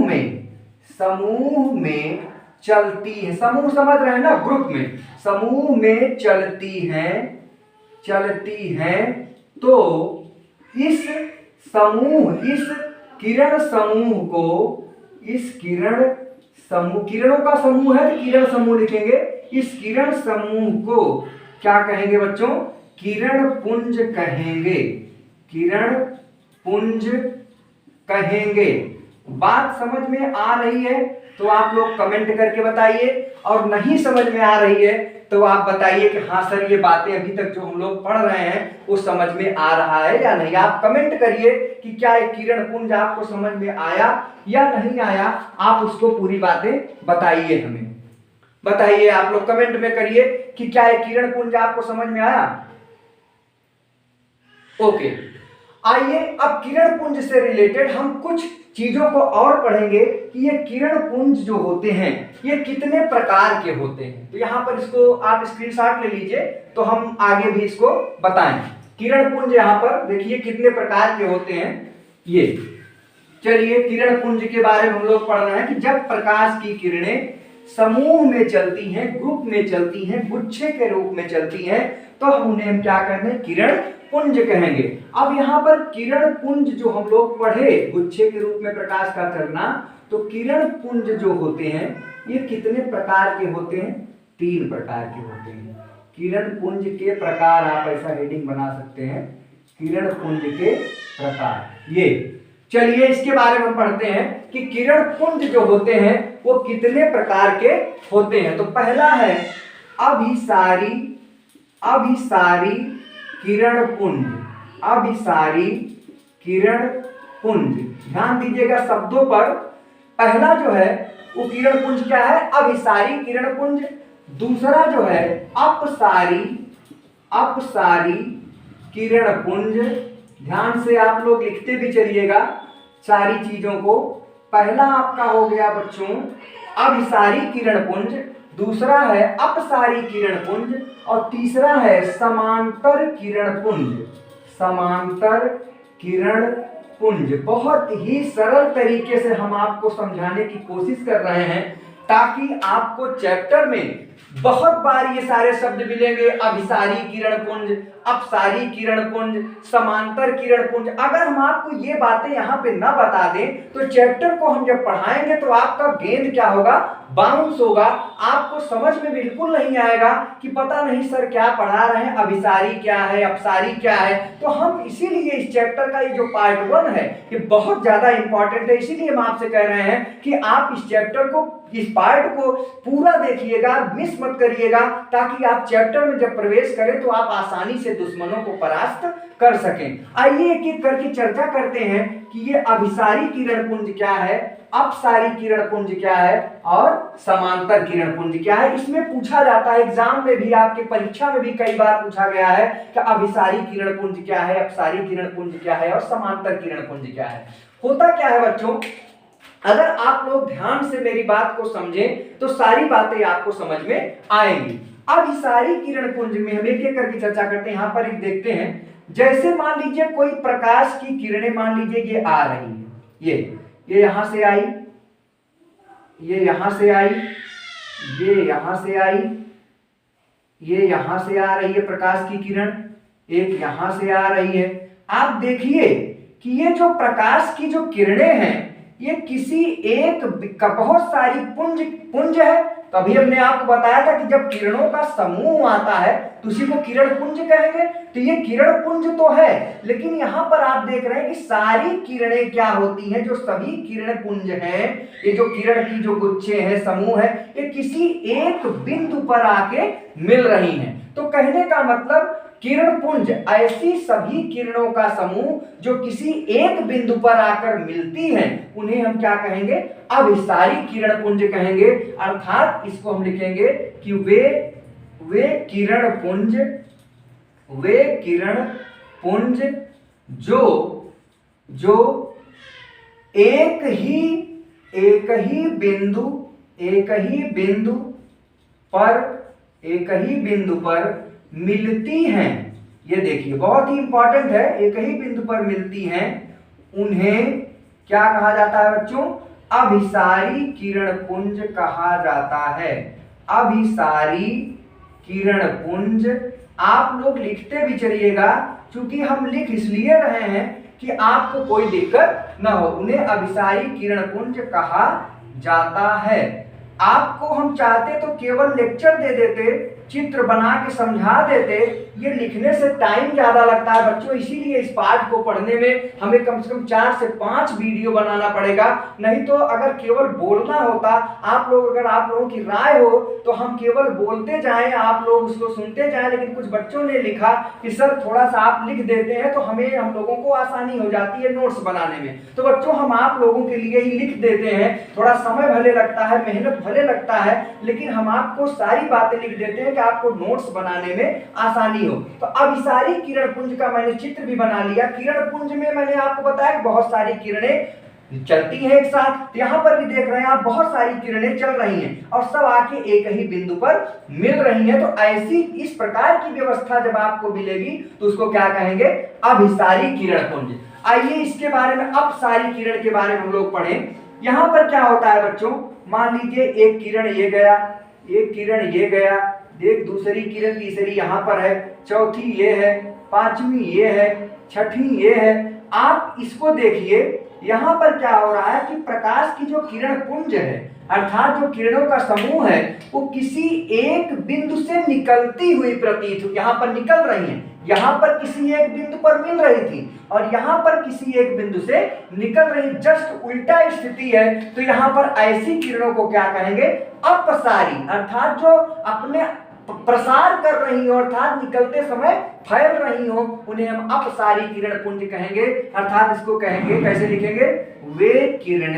में चलती है, समूह समझ रहे हैं ना, ग्रुप में, समूह में चलती हैं, तो इस किरण समूह को, इस किरणों का समूह है तो किरण समूह लिखेंगे, इस किरण समूह को क्या कहेंगे बच्चों? किरण पुंज कहेंगे। किरण पुंज कहेंगे। बात समझ में आ रही है तो आप लोग कमेंट करके बताइए, और नहीं समझ में आ रही है तो आप बताइए कि हाँ सर, ये बातें अभी तक जो हम लोग पढ़ रहे हैं वो समझ में आ रहा है या नहीं। आप कमेंट करिए कि क्या एक किरण पुंज आपको समझ में आया या नहीं आया। आप उसको पूरी बातें बताइए, हमें बताइए, आप लोग कमेंट में करिए कि क्या एक किरण पुंज आपको समझ में आया। ओके, आइए अब किरण पुंज से रिलेटेड हम कुछ चीजों को और पढ़ेंगे कि ये किरण पुंज जो होते हैं ये कितने प्रकार के होते हैं। तो यहां पर इसको आप स्क्रीनशॉट ले लीजिए तो हम आगे भी इसको बताएं। किरण पुंज यहां पर देखिए कितने प्रकार के होते हैं ये। चलिए, किरण पुंज के बारे में हम लोग पढ़ रहे हैं कि जब प्रकाश की किरणें समूह में चलती हैं, ग्रुप में चलती हैं, गुच्छे के रूप में चलती हैं, तो हम उन्हें क्या कहते हैं? किरण पुंज कहेंगे। अब यहाँ पर किरण पुंज जो हम लोग पढ़े, गुच्छे के रूप में प्रकाश का चलना, तो किरण पुंज जो होते हैं ये कितने प्रकार के होते हैं? 3 प्रकार के होते हैं। किरण पुंज के प्रकार, आप ऐसा हेडिंग बना सकते हैं, किरण पुंज के प्रकार। ये चलिए इसके बारे में पढ़ते हैं कि किरण पुंज जो होते हैं वो कितने प्रकार के होते हैं। तो पहला है अभिसारी किरण पुंज। अभिसारी किरण पुंज, ध्यान दीजिएगा शब्दों पर। पहला जो है वो किरण पुंज क्या है? अभिसारी किरण पुंज। दूसरा जो है अपसारी किरण पुंज। ध्यान से आप लोग लिखते भी चलिएगा सारी चीजों को। पहला आपका हो गया बच्चों अभिसारी किरण पुंज, दूसरा है अपसारी किरण पुंज, और तीसरा है समांतर किरण पुंज। समांतर किरण पुंज। बहुत ही सरल तरीके से हम आपको समझाने की कोशिश कर रहे हैं ताकि आपको चैप्टर में बहुत बार ये सारे शब्द मिलेंगे, अभिसारी किरण पुंज, अपसारी किरण पुंज, समांतर किरण पुंज। अगर हम आपको ये बातें यहाँ पे ना बता दें तो चैप्टर को हम जब पढ़ाएंगे तो आपका गेंद क्या होगा, बाउंस होगा, आपको समझ में बिल्कुल नहीं आएगा कि पता नहीं सर क्या पढ़ा रहे हैं, अभिसारी क्या है, अपसारी क्या है। तो हम इसीलिए इस चैप्टर का ये जो पार्ट 1 है ये बहुत ज्यादा इंपॉर्टेंट है, इसीलिए हम आपसे कह रहे हैं कि आप इस चैप्टर को, इस पार्ट को पूरा देखिएगा, मिस मत करिएगा, ताकि आप चैप्टर में जब प्रवेश करें तो आप आसानी से दुश्मनों को परास्त कर सकें। आइए एक एक करके चर्चा करते हैं कि ये अभिसारी किरण पुंज क्या है, अपसारी किरण पुंज क्या है और समांतर किरण पुंज क्या है। इसमें पूछा जाता है, एग्जाम में भी, आपके परीक्षा में भी कई बार पूछा गया है कि अभिसारी किरण पुंज क्या है, अपसारी किरण पुंज क्या है और समांतर किरण पुंज क्या है। होता क्या है बच्चों, अगर आप लोग ध्यान से मेरी बात को समझें तो सारी बातें आपको समझ में आएंगी। अब इस सारी किरण पुंज में हम एक एक करके चर्चा करते हैं। यहाँ पर एक देखते हैं, जैसे मान लीजिए कोई प्रकाश की किरणें मान लीजिए ये आ रही है, ये यहां से आई, ये यहां से आई, ये यहां से आई, ये यहां से आ रही है प्रकाश की किरण, एक यहां से आ रही है। आप देखिए कि ये जो प्रकाश की जो किरणें हैं ये किसी एक बहुत सारी पुंज है। तो अभी हमने आपको बताया था कि जब किरणों का समूह आता है तो उसी को किरण पुंज कहेंगे। तो ये किरण पुंज तो है, लेकिन यहां पर आप देख रहे हैं कि सारी किरणें क्या होती हैं, जो सभी किरण पुंज हैं, ये जो किरण की जो गुच्छे हैं, समूह है, ये किसी एक बिंदु पर आके मिल रही हैं। तो कहने का मतलब किरण पुंज ऐसी सभी किरणों का समूह जो किसी एक बिंदु पर आकर मिलती हैं, उन्हें हम क्या कहेंगे, अभिसारी किरण पुंज कहेंगे। अर्थात इसको हम लिखेंगे कि वे किरण पुंज जो एक ही बिंदु पर मिलती हैं। ये देखिए बहुत ही इंपॉर्टेंट है, एक ही बिंदु पर मिलती हैं, उन्हें क्या कहा जाता है बच्चों, अभिसारी किरण पुंज कहा जाता है। अभिसारी किरण पुंज आप लोग लिखते भी चलिएगा, क्योंकि हम लिख इसलिए रहे हैं कि आपको कोई दिक्कत ना हो। उन्हें अभिसारी किरण पुंज कहा जाता है। आपको हम चाहते तो केवल लेक्चर दे देते, चित्र बना के समझा देते, ये लिखने से टाइम ज्यादा लगता है बच्चों, इसीलिए इस पाठ को पढ़ने में हमें कम से कम 4 से 5 वीडियो बनाना पड़ेगा। नहीं तो अगर केवल बोलना होता, आप लोगों की राय हो तो हम केवल बोलते जाएं, आप लोग उसको सुनते जाएं। लेकिन कुछ बच्चों ने लिखा कि सर थोड़ा सा आप लिख देते हैं तो हम लोगों को आसानी हो जाती है नोट्स बनाने में। तो बच्चों हम आप लोगों के लिए ही लिख देते हैं, थोड़ा समय भले लगता है, मेहनत भले लगता है, लेकिन हम आपको सारी बातें लिख देते हैं कि आपको नोट्स बनाने में आसानी हो। तो अभिसारी किरण पुंज का मैंने चित्र भी बना लिया। किरण पुंज में मैंने आपको बताया कि बहुत सारी किरणें चलती हैं एक साथ। यहाँ पर भी देख रहे हैं आप, बहुत सारी किरणें चल रही हैं और सब आके एक ही बिंदु पर मिल रही हैं। तो ऐसी इस प्रकार की व्यवस्था जब आपको मिलेगी तो उसको क्या कहेंगे, अभिसारी किरण पुंज। आइए इसके बारे में, अपसारी किरण के बारे में हम लोग पढ़ें। यहाँ पर क्या होता है बच्चों, मान लीजिए एक किरण ये गया, एक किरण ये गया, एक दूसरी किरण, तीसरी यहाँ पर है, चौथी ये है, पांचवी ये है, छठी ये है। आप इसको देखिए, यहाँ पर क्या हो रहा है कि प्रकाश की जो किरण पुंज है, अर्थात जो किरणों का समूह है, वो किसी एक बिंदु से निकलती हुई प्रतीत, यहाँ पर निकल रही हैं। यहाँ पर किसी एक बिंदु पर मिल रही थी और यहाँ पर किसी एक बिंदु से निकल रही, जस्ट उल्टा स्थिति है। तो यहाँ पर ऐसी किरणों को क्या कहेंगे, अपसारी, अर्थात जो अपने प्रसार कर रही हो, अर्थात निकलते समय फैल रही हो, उन्हें हम अपसारी किरण पुंज कहेंगे। अर्थात इसको कहेंगे, कैसे लिखेंगे, वे किरण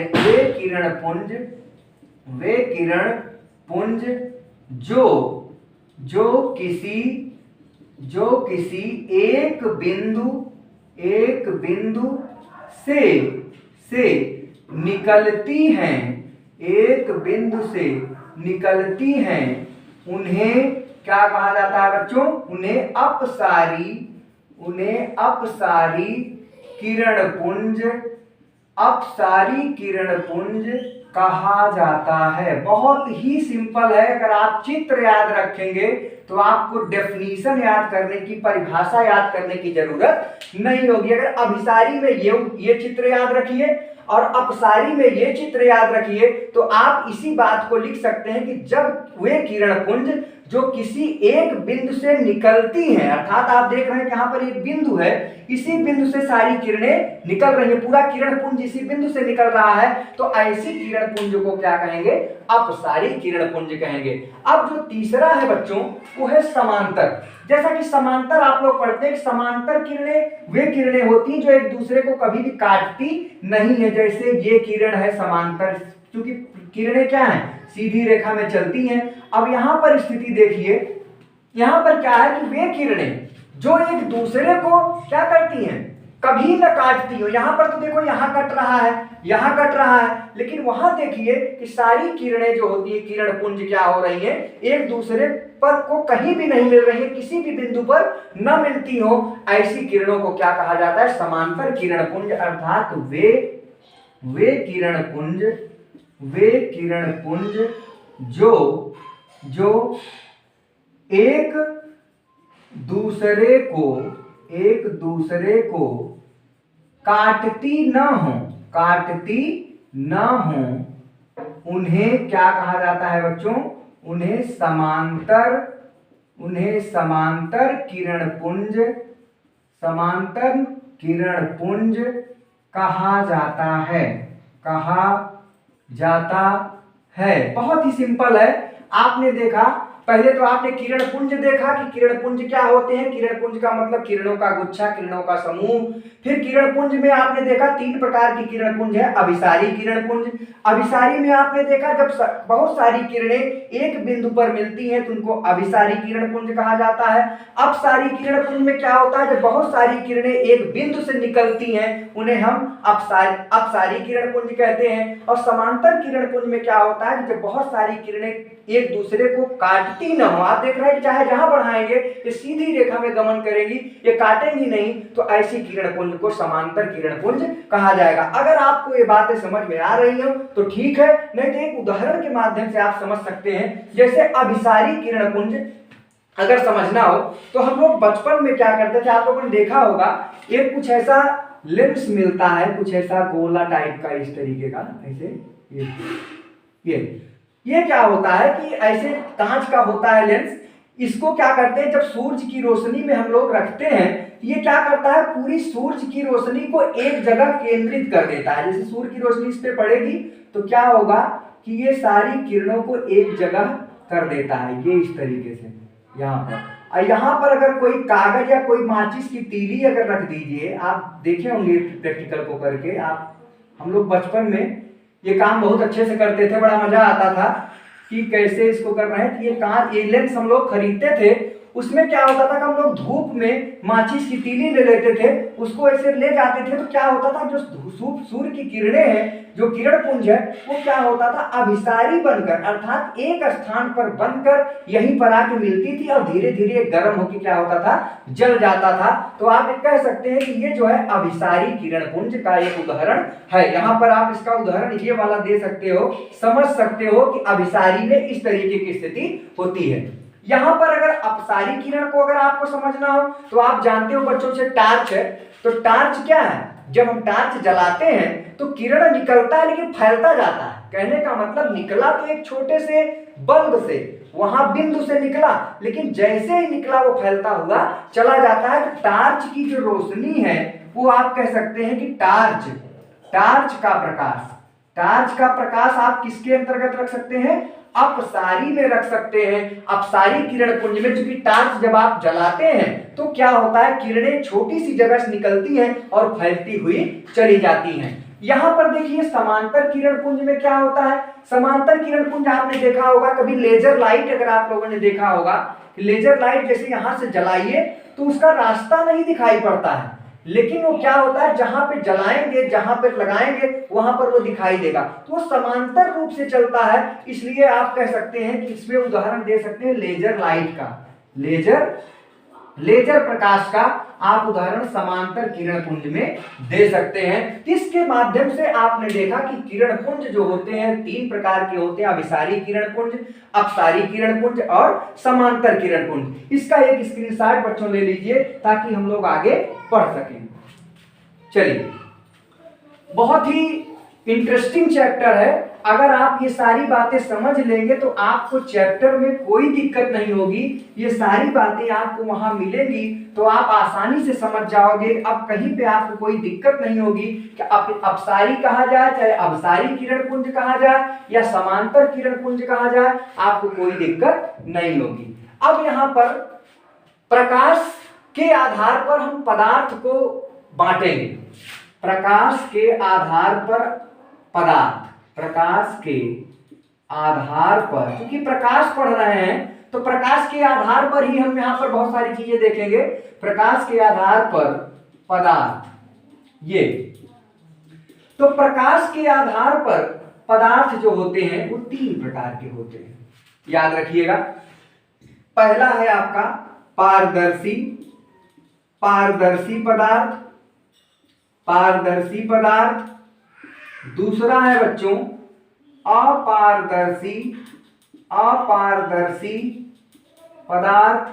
पुंज जो किसी एक बिंदु से निकलती हैं, एक बिंदु से निकलती हैं, उन्हें क्या कहा जाता है बच्चों, उन्हें अपसारी किरण पुंज कहा जाता है। बहुत ही सिंपल है, अगर आप चित्र याद रखेंगे तो आपको डेफिनीशन याद करने की, परिभाषा याद करने की जरूरत नहीं होगी। अगर अभिसारी में ये चित्र याद रखिए और अपसारी में ये चित्र याद रखिए तो आप इसी बात को लिख सकते हैं कि जब वे किरण पुंज जो किसी एक बिंदु से निकलती हैं, अर्थात आप देख रहे हैं कि यहाँ पर एक बिंदु है, इसी बिंदु से सारी किरणें निकल रही है, पूरा किरण पुंज इसी बिंदु से निकल रहा है, तो ऐसी किरण पुंज को क्या कहेंगे? अपसारी किरण पुंज कहेंगे। अब जो तीसरा है बच्चों वो है समांतर। जैसा कि समांतर आप लोग पढ़ते हैं, समांतर किरणें वे किरणें होती हैं जो एक दूसरे को कभी भी काटती नहीं है। जैसे ये किरण है समांतर, क्योंकि किरणें क्या हैं? सीधी रेखा में चलती हैं। अब यहां पर स्थिति देखिए, यहां पर क्या है कि वे किरणें जो एक दूसरे को क्या करती हैं? कभी न काटती हो। यहां पर तो देखो यहां कट रहा है, यहां कट रहा है, लेकिन वहां देखिए कि सारी किरणें जो होती है, किरण पुंज क्या हो रही है? एक दूसरे पर को कहीं भी नहीं मिल रही है, किसी भी बिंदु पर न मिलती हो। ऐसी किरणों को क्या कहा जाता है? समांतर किरण पुंज। अर्थात वे किरण पुंज जो एक दूसरे को काटती न हो, उन्हें क्या कहा जाता है बच्चों? उन्हें समांतर किरण पुंज कहा जाता है। बहुत ही सिंपल है। आपने देखा, पहले तो आपने किरण पुंज देखा कि किरण पुंज क्या होते हैं। किरण पुंज का मतलब किरणों का गुच्छा, किरणों का समूह। फिर किरण पुंज में आपने देखा 3 प्रकार की किरण पुंज है। अभिसारी किरण पुंज, अभिसारी में आपने देखा जब बहुत सारी किरणें एक बिंदु पर मिलती हैं तो उनको अभिसारी किरण पुंज कहा जाता है। अपसारी किरण पुंज में क्या होता है? जब बहुत सारी किरणें एक बिंदु से निकलती हैं उन्हें हम अपसारी किरण पुंज कहते हैं। और समांतर किरण पुंज में क्या होता है? जब बहुत सारी किरणें एक दूसरे को काटती न हो। आप देख रहे हैं चाहे जहां बढ़ाएंगे ये सीधी रेखा में गमन करेगी, ये काटेंगी नहीं, तो ऐसी किरण पुंज को समांतर किरण पुंज कहा जाएगा। अगर आपको ये बातें समझ में आ रही हो तो ठीक है, नहीं तो एक उदाहरण के माध्यम से आप समझ सकते हैं। जैसे अभिसारी किरण पुंज अगर समझना हो तो हम लोग बचपन में क्या करते थे, आप लोगों ने देखा होगा, एक कुछ ऐसा लेंस मिलता है, कुछ ऐसा गोला टाइप का, इस तरीके का, ऐसे ये क्या होता है कि ऐसे कांच का होता है लेंस। इसको क्या करते हैं, जब सूर्य की रोशनी में हम लोग रखते हैं, ये क्या करता है? पूरी सूर्य की रोशनी को एक जगह केंद्रित कर देता है। जैसे सूर्य की रोशनी इस पे पड़ेगी तो क्या होगा कि ये सारी किरणों को एक जगह कर देता है, ये इस तरीके से यहाँ पर। और यहाँ पर अगर कोई कागज या कोई माचिस की तीली अगर रख दीजिए, आप देखे होंगे प्रैक्टिकल को करके, हम लोग बचपन में ये काम बहुत अच्छे से करते थे, बड़ा मजा आता था कि कैसे इसको कर रहे हैं। ये लेंस हम लोग खरीदते थे, उसमें क्या होता था कि हम लोग धूप में माचिस की तीली ले लेते थे, उसको ऐसे ले जाते थे, तो क्या होता था जो सूर्य की किरणें हैं, जो किरण पुंज है, वो क्या होता था? अभिसारी बनकर, अर्थात एक स्थान पर बनकर यहीं पर आके मिलती थी और धीरे धीरे गर्म होकर क्या होता था? जल जाता था। तो आप कह सकते हैं कि ये जो है अभिसारी किरण पुंज का एक उदाहरण है। यहाँ पर आप इसका उदाहरण ये वाला दे सकते हो, समझ सकते हो कि अभिसारी में इस तरीके की स्थिति होती है। यहां पर अगर अपसारी किरण को अगर आपको समझना हो तो आप जानते हो बच्चों से टार्च है, तो टार्च क्या है? जब हम टार्च जलाते हैं तो किरण निकलता है लेकिन फैलता जाता है। कहने का मतलब निकला तो एक छोटे से बल्ब से, वहां बिंदु से निकला, लेकिन जैसे ही निकला वो फैलता हुआ चला जाता है। तो टार्च की जो रोशनी है वो आप कह सकते हैं कि टार्च का प्रकाश आप किसके अंतर्गत रख सकते हैं? अपसारी में रख सकते हैं। अपसारी किरण पुंज में चूंकि टार्च जब आप जलाते हैं तो क्या होता है? किरणें छोटी सी जगह से निकलती हैं और फैलती हुई चली जाती हैं। यहां पर देखिए समांतर किरण पुंज में क्या होता है? समांतर किरण पुंज आपने देखा होगा कभी लेजर लाइट, अगर आप लोगों ने देखा होगा, लेजर लाइट जैसे यहां से जलाइए तो उसका रास्ता नहीं दिखाई पड़ता है, लेकिन वो क्या होता है? जहां पे जलाएंगे, जहां पे लगाएंगे, वहां पर वो दिखाई देगा। तो वो समांतर रूप से चलता है, इसलिए आप कह सकते हैं कि इसमें उदाहरण दे सकते हैं लेजर लाइट का। लेजर लेजर प्रकाश का आप उदाहरण समांतर किरण पुंज में दे सकते हैं। इसके माध्यम से आपने देखा कि किरण पुंज जो होते हैं 3 प्रकार के होते हैं, अभिसारी किरण पुंज, अपसारी किरण पुंज और समांतर किरण पुंज। इसका एक स्क्रीनशॉट बच्चों ले लीजिए ताकि हम लोग आगे पढ़ सकें। चलिए, बहुत ही इंटरेस्टिंग चैप्टर है। अगर आप ये सारी बातें समझ लेंगे तो आपको चैप्टर में कोई दिक्कत नहीं होगी। ये सारी बातें आपको वहां मिलेंगी तो आप आसानी से समझ जाओगे। अब कहीं पे आपको कोई दिक्कत नहीं होगी कि अपसारी कहा जाए, चाहे अभिसारी किरण पुंज कहा जाए या समांतर किरण पुंज कहा जाए, आपको कोई दिक्कत नहीं होगी। अब यहाँ पर प्रकाश के आधार पर हम पदार्थ को बांटेंगे। प्रकाश के आधार पर पदार्थ, प्रकाश के आधार पर, क्योंकि प्रकाश पढ़ रहे हैं तो प्रकाश के आधार पर ही हम यहां पर बहुत सारी चीजें देखेंगे। प्रकाश के आधार पर पदार्थ, ये तो प्रकाश के आधार पर पदार्थ जो होते हैं वो 3 प्रकार के होते हैं, याद रखिएगा। पहला है आपका पारदर्शी, पारदर्शी पदार्थ, पारदर्शी पदार्थ। दूसरा है बच्चों अपारदर्शी, अपारदर्शी पदार्थ,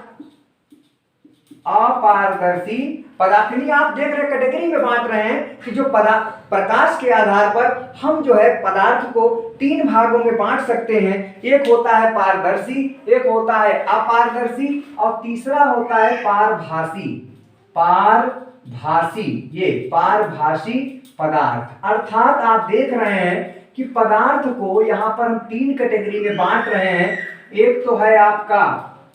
अपारदर्शी पदार्थ। यानी आप देख रहे कैटेगरी में बांट रहे हैं कि जो प्रकाश के आधार पर हम जो है पदार्थ को 3 भागों में बांट सकते हैं। एक होता है पारदर्शी, एक होता है अपारदर्शी और तीसरा होता है पारभासी। पारभासी, ये पारभासी पदार्थ। अर्थात आप देख रहे हैं कि पदार्थ को यहां पर हम 3 कैटेगरी में बांट रहे हैं। एक तो है आपका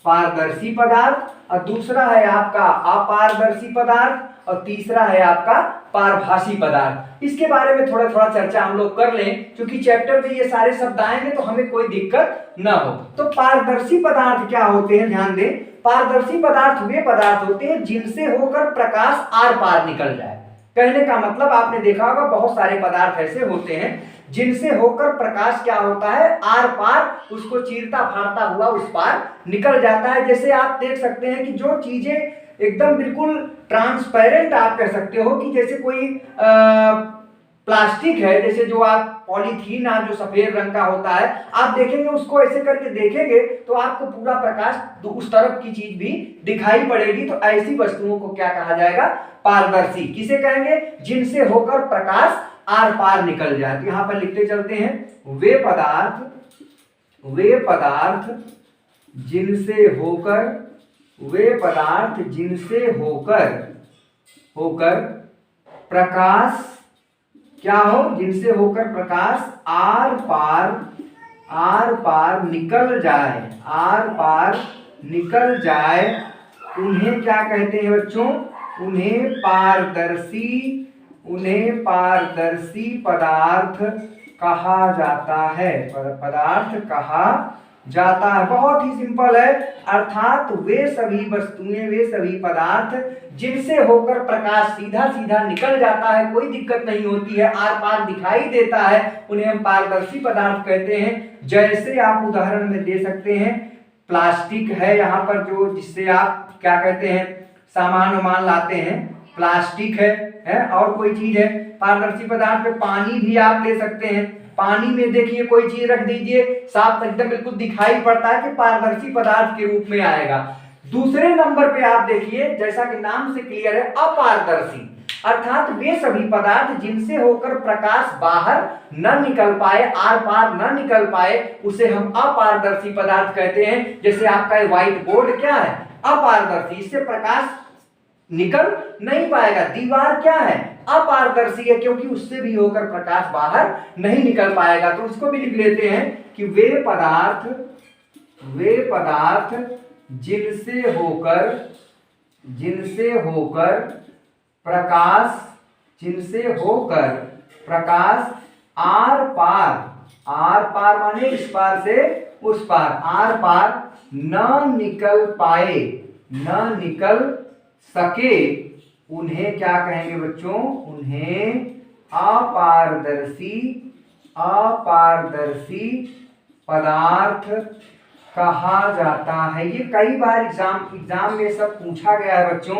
पारदर्शी पदार्थ और दूसरा है आपका अपारदर्शी पदार्थ और तीसरा है आपका पारभासी पदार्थ। इसके बारे में थोड़ा थोड़ा चर्चा हम लोग कर लें, क्योंकि चैप्टर में ये सारे शब्द आएंगे तो हमें कोई दिक्कत ना हो। तो पारदर्शी पदार्थ क्या होते हैं, ध्यान दें। पारदर्शी पदार्थ वे पदार्थ होते हैं जिनसे होकर प्रकाश आर पार निकल जाए। कहने का मतलब आपने देखा होगा बहुत सारे पदार्थ ऐसे होते हैं जिनसे होकर प्रकाश क्या होता है, आर पार उसको चीरता फाड़ता हुआ उस पार निकल जाता है। जैसे आप देख सकते हैं कि जो चीजें एकदम बिल्कुल ट्रांसपेरेंट, आप कह सकते हो कि जैसे कोई प्लास्टिक है, जैसे जो आप पॉलीथीन जो सफेद रंग का होता है, आप देखेंगे उसको ऐसे करके देखेंगे तो आपको पूरा प्रकाश उस तरफ की चीज भी दिखाई पड़ेगी। तो ऐसी वस्तुओं को क्या कहा जाएगा, पारदर्शी। किसे कहेंगे, जिनसे होकर प्रकाश आर पार निकल जाए। तो यहां पर लिखते चलते हैं, वे पदार्थ, वे पदार्थ जिनसे होकर, वे पदार्थ जिनसे होकर, होकर प्रकाश क्या हो, जिनसे होकर प्रकाश आर पार निकल जाए, आर पार निकल जाए, उन्हें क्या कहते हैं बच्चों, उन्हें पारदर्शी, उन्हें पारदर्शी पदार्थ कहा जाता है, पदार्थ कहा जाता है। बहुत ही सिंपल है। अर्थात वे सभी वस्तुएं, वे सभी पदार्थ जिनसे होकर प्रकाश सीधा सीधा निकल जाता है, कोई दिक्कत नहीं होती है, आर पार दिखाई देता है, उन्हें हम पारदर्शी पदार्थ कहते हैं। जैसे आप उदाहरण में दे सकते हैं, प्लास्टिक है यहाँ पर, जो जिससे आप क्या कहते हैं सामान वामान लाते हैं, प्लास्टिक है और कोई चीज है पारदर्शी पदार्थ में। पानी भी आप ले सकते हैं, पानी में देखिए कोई चीज रख दीजिए, साफ एकदम बिल्कुल दिखाई पड़ता है कि पारदर्शी पदार्थ के रूप में आएगा। दूसरे नंबर पे आप देखिए, जैसा कि नाम से क्लियर है, अपारदर्शी, अर्थात वे सभी पदार्थ जिनसे होकर प्रकाश बाहर न निकल पाए, आर पार न निकल पाए, उसे हम अपारदर्शी पदार्थ कहते हैं। जैसे आपका व्हाइट बोर्ड क्या है, अपारदर्शी, इससे प्रकाश निकल नहीं पाएगा। दीवार क्या है, अपारदर्शी है, क्योंकि उससे भी होकर प्रकाश बाहर नहीं निकल पाएगा। तो उसको भी लिख लेते हैं कि वे पदार्थ, वे पदार्थ जिनसे होकर, जिनसे होकर प्रकाश, जिनसे होकर प्रकाश आर पार माने इस पार से उस पार, आर पार न निकल पाए, न निकल सके, उन्हें क्या कहेंगे बच्चों, उन्हें अपारदर्शी, अपारदर्शी पदार्थ कहा जाता है। ये कई बार एग्जाम में सब पूछा गया है बच्चों।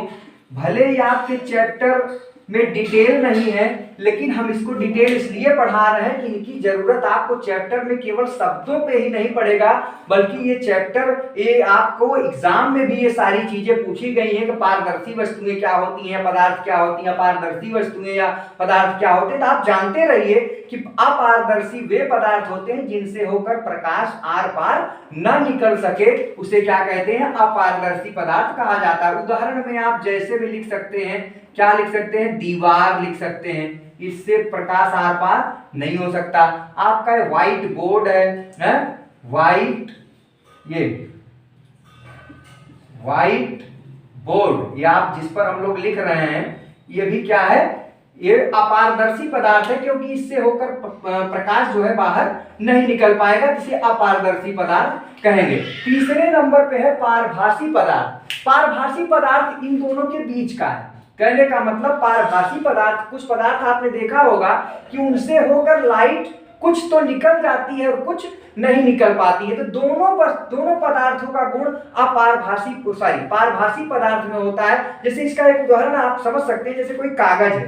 भले ही आपके चैप्टर में डिटेल नहीं है, लेकिन हम इसको डिटेल इसलिए पढ़ा रहे हैं कि इनकी जरूरत आपको चैप्टर में केवल शब्दों पे ही नहीं पड़ेगा, बल्कि ये चैप्टर ये आपको एग्जाम में भी ये सारी चीजें पूछी गई हैं कि पारदर्शी वस्तुएं क्या होती हैं, पदार्थ क्या होती हैं, अपारदर्शी वस्तुएं या पदार्थ क्या होते हैं। तो आप जानते रहिए कि अपारदर्शी वे पदार्थ होते हैं जिनसे होकर प्रकाश आर पार न निकल सके, उसे क्या कहते हैं, अपारदर्शी पदार्थ कहा जाता है। उदाहरण में आप जैसे भी लिख सकते हैं, क्या लिख सकते हैं, दीवार लिख सकते हैं, इससे प्रकाश आर पार नहीं हो सकता। आपका व्हाइट बोर्ड है व्हाइट, ये व्हाइट बोर्ड, ये आप जिस पर हम लोग लिख रहे हैं, ये भी क्या है, ये अपारदर्शी पदार्थ है, क्योंकि इससे होकर प्रकाश जो है बाहर नहीं निकल पाएगा, जिसे अपारदर्शी पदार्थ कहेंगे। तीसरे नंबर पे है पारभासी पदार्थ। पारभासी पदार्थ इन दोनों के बीच का है। कहने का मतलब पारभासी पदार्थ, कुछ पदार्थ आपने देखा होगा कि उनसे होकर लाइट कुछ तो निकल जाती है और कुछ नहीं निकल पाती है। तो दोनों पदार्थों का गुण पारभासी पदार्थ में होता है। जैसे इसका एक उदाहरण आप समझ सकते हैं, जैसे कोई कागज है,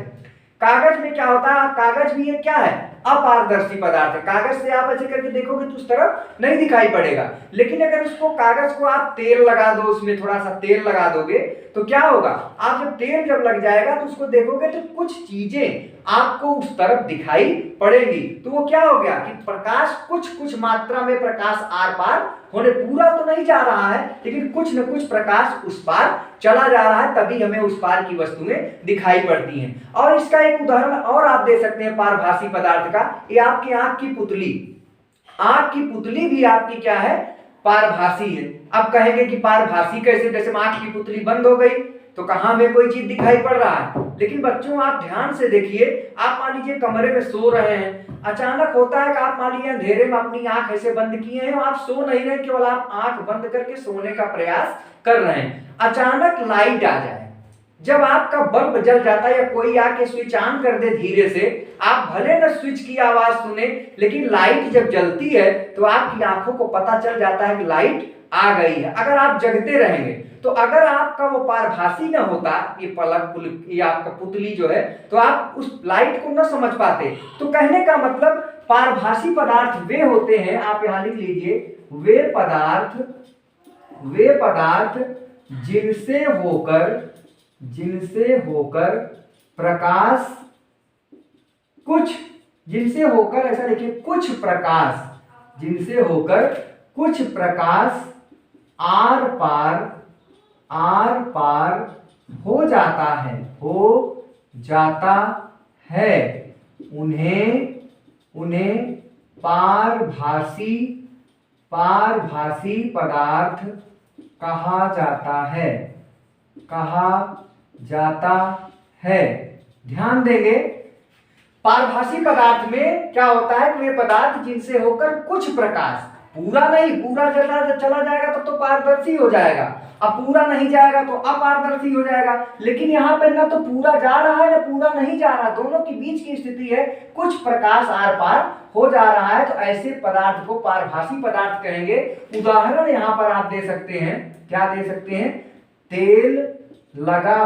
कागज में क्या होता है, कागज भी एक क्या है, अपारदर्शी पदार्थ है। कागज से आप ऐसे करके देखोगे तो उस तरफ नहीं दिखाई पड़ेगा, लेकिन अगर उसको कागज को आप तेल लगा दो, उसमें थोड़ा सा तेल लगा दोगे तो क्या होगा, आप जब लग जाएगा तो उसको देखोगे तो कुछ चीजें आपको उस तरफ दिखाई पड़ेगी। तो वो क्या हो गया कि प्रकाश कुछ मात्रा में प्रकाश आर पार होने, पूरा तो नहीं जा रहा है, लेकिन कुछ न कुछ प्रकाश उस पार चला जा रहा है, तभी हमें उस पार की वस्तुएं दिखाई पड़ती हैं। और इसका एक उदाहरण और आप दे सकते हैं पारभासी पदार्थ का, ये आपकी आंख की पुतली। आंख की पुतली भी आपकी क्या है, पारभासी है। अब कहेंगे कि पारभासी कैसे, जैसे आंख की पुतली बंद हो गई तो कहां में कोई चीज दिखाई पड़ रहा है। लेकिन बच्चों आप ध्यान से देखिए, आप मान लीजिए कमरे में सो रहे हैं, अचानक होता है कि आप मान लीजिए अंधेरे में अपनी आंख ऐसे बंद किए हैं, आप सो नहीं रहे, केवल आप आंख बंद करके सोने का प्रयास कर रहे हैं। अचानक लाइट आ जाए, जब आपका बल्ब जल जाता है या कोई आके स्विच ऑन कर दे धीरे से, आप भले न स्विच की आवाज सुने, लेकिन लाइट जब जलती है तो आपकी आंखों को पता चल जाता है कि लाइट आ गई है। अगर आप जगते रहेंगे तो अगर आपका वो पारभासी न होता, ये आपका पुतली जो है, तो आप उस लाइट को न समझ पाते। तो कहने का मतलब पारभासी पदार्थ वे होते हैं, आप यहां लिख लीजिए, वे पदार्थ जिनसे होकर प्रकाश जिनसे होकर ऐसा देखिए जिनसे होकर कुछ प्रकाश आर पार हो जाता है, उन्हें पारभासी पदार्थ कहा जाता है। ध्यान देंगे, पारभासी पदार्थ में क्या होता है कि वे पदार्थ जिनसे होकर कुछ प्रकाश, पूरा चला जाएगा तो पारदर्शी हो जाएगा, अब पूरा नहीं जाएगा तो अपारदर्शी हो जाएगा। लेकिन यहाँ पे ना तो पूरा जा रहा है ना पूरा नहीं जा रहा, दोनों के बीच की स्थिति है, कुछ प्रकाश आर पार हो जा रहा है, तो ऐसे पदार्थ को पारभासी पदार्थ कहेंगे। उदाहरण यहाँ पर आप दे सकते हैं, क्या दे सकते हैं, तेल लगा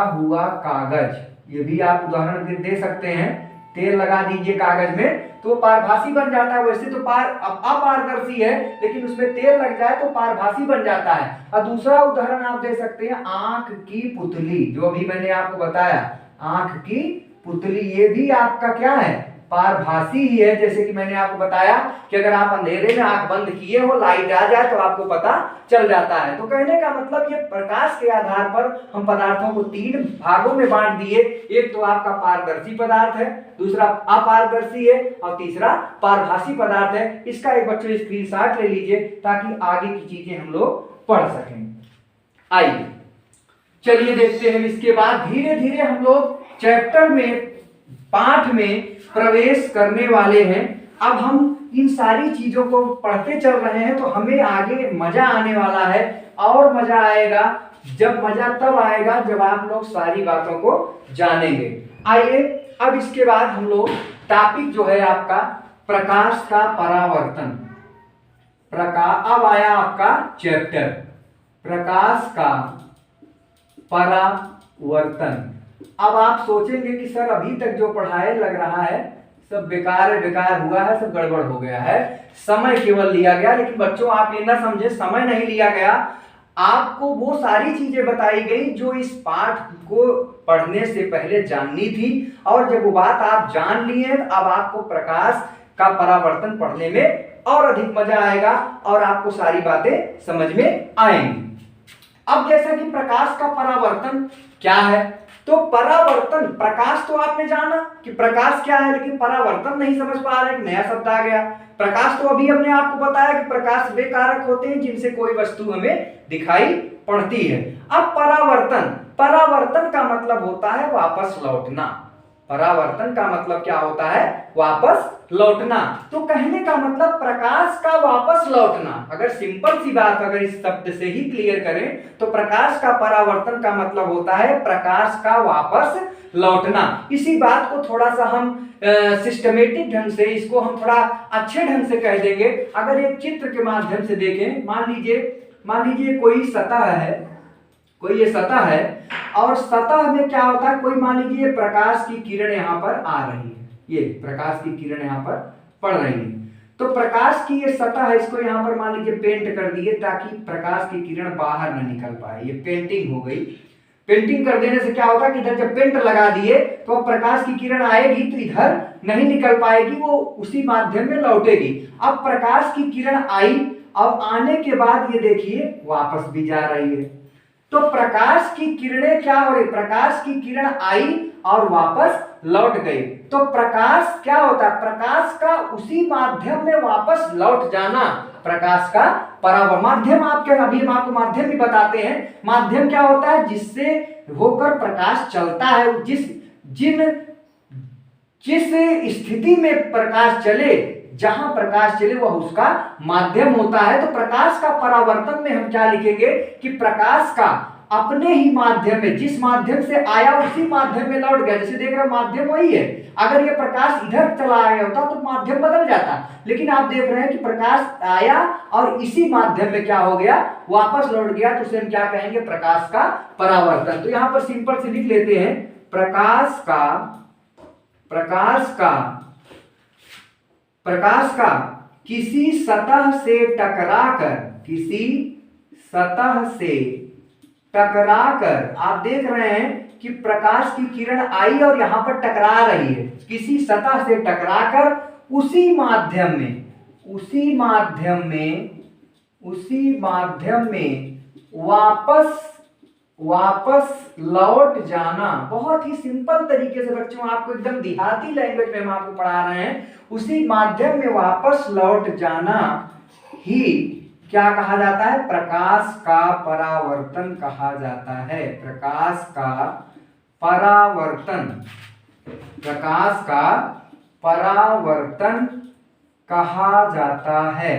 हुआ कागज, ये भी आप उदाहरण दे सकते हैं। तेल लगा दीजिए कागज में तो पारभासी बन जाता है। वैसे तो अपारदर्शी है, लेकिन उसमें तेल लग जाए तो पारभासी बन जाता है। और दूसरा उदाहरण आप दे सकते हैं, आंख की पुतली, जो अभी मैंने आपको बताया, आंख की पुतली, ये भी आपका क्या है, पारभासी ही है। जैसे कि मैंने आपको बताया कि अगर आप अंधेरे में आंख बंद किए हो, लाइट आ जाए तो आपको पता चल जाता है। तो कहने का मतलब ये प्रकाश के आधार पर हम पदार्थों को 3 भागों में बांट दिए। एक तो आपका पारदर्शी पदार्थ है, दूसरा अपारदर्शी है और तीसरा पारभासी पदार्थ है। इसका एक बच्चों स्क्रीनशॉट ले लीजिए ताकि आगे की चीजें हम लोग पढ़ सकें। आइए चलिए देखते हैं। इसके बाद धीरे धीरे हम लोग चैप्टर में, पाठ में प्रवेश करने वाले हैं। अब हम इन सारी चीजों को पढ़ते चल रहे हैं तो हमें आगे मजा आने वाला है, और मजा आएगा मजा तब आएगा जब आप लोग सारी बातों को जानेंगे। आइए अब इसके बाद हम लोग टॉपिक जो है आपका प्रकाश का परावर्तन, अब आया आपका चैप्टर प्रकाश का परावर्तन। अब आप सोचेंगे कि सर अभी तक जो पढ़ाए लग रहा है सब बेकार हुआ है, सब गड़बड़ हो गया है, समय केवल लिया गया। लेकिन बच्चों आप ये ना समझे समय नहीं लिया गया, आपको वो सारी चीजें बताई गई जो इस पाठ को पढ़ने से पहले जाननी थी, और जब वो बात आप जान लिए तो अब आपको प्रकाश का परावर्तन पढ़ने में और अधिक मजा आएगा और आपको सारी बातें समझ में आएंगी। अब जैसा कि प्रकाश का परावर्तन क्या है, तो परावर्तन, प्रकाश तो आपने जाना कि प्रकाश क्या है, लेकिन परावर्तन नहीं समझ पा रहे, एक नया शब्द आ गया। प्रकाश तो अभी हमने आपको बताया कि प्रकाश वे कारक होते हैं जिनसे कोई वस्तु हमें दिखाई पड़ती है। अब परावर्तन, परावर्तन का मतलब होता है वापस लौटना। परावर्तन का मतलब क्या होता है? वापस लौटना। तो कहने का मतलब प्रकाश का वापस लौटना। अगर सिंपल सी बात अगर इस शब्द से ही क्लियर करें तो प्रकाश का परावर्तन का मतलब होता है प्रकाश का वापस लौटना। इसी बात को थोड़ा सा हम सिस्टमेटिक ढंग से, इसको हम थोड़ा अच्छे ढंग से कह देंगे। अगर एक चित्र के माध्यम से देखें, मान लीजिए कोई सतह है, कोई ये सतह है, और सतह में क्या होता है, कोई मान लीजिए प्रकाश की किरण यहाँ पर आ रही है, ये प्रकाश की किरण यहाँ पर पड़ रही है, तो प्रकाश की ये सतह है, इसको यहाँ पर मान लीजिए पेंट कर दिए ताकि प्रकाश की किरण बाहर न निकल पाए। ये पेंटिंग हो गई। पेंटिंग कर देने से क्या होता है कि इधर जब पेंट लगा दिए तो अब प्रकाश की किरण आएगी तो इधर नहीं निकल पाएगी, वो उसी माध्यम में लौटेगी। अब प्रकाश की किरण आई, अब आने के बाद ये देखिए वापस भी जा रही है। तो प्रकाश की किरणें क्या हो रही, प्रकाश की किरण आई और वापस लौट गई। तो प्रकाश क्या होता है, प्रकाश का उसी माध्यम में वापस लौट जाना प्रकाश का परावर्तन। माध्यम आपके, अभी हम आपको माध्यम भी बताते हैं। माध्यम क्या होता है, जिससे होकर प्रकाश चलता है, जिस स्थिति में प्रकाश चले, जहां प्रकाश चले वह उसका माध्यम होता है। तो प्रकाश का परावर्तन में हम क्या लिखेंगे कि प्रकाश का अपने ही माध्यम में, जिस माध्यम से आया उसी माध्यम में लौट गया। जैसे देख रहे हो माध्यम वही है, अगर ये प्रकाश इधर चला आया होता तो माध्यम बदल जाता, लेकिन आप देख रहे हैं कि प्रकाश आया और इसी माध्यम में क्या हो गया, वापस लौट गया। तो उसे हम क्या कहेंगे, प्रकाश का परावर्तन। तो यहां पर सिंपल से लिख लेते हैं, प्रकाश का किसी सतह से टकराकर आप देख रहे हैं कि प्रकाश की किरण आई और यहां पर टकरा रही है, किसी सतह से टकराकर उसी माध्यम में वापस लौट जाना। बहुत ही सिंपल तरीके से बच्चों, आपको एकदम देहाती लैंग्वेज में हम आपको पढ़ा रहे हैं। उसी माध्यम में वापस लौट जाना ही क्या कहा जाता है, प्रकाश का परावर्तन कहा जाता है। प्रकाश का परावर्तन कहा जाता है।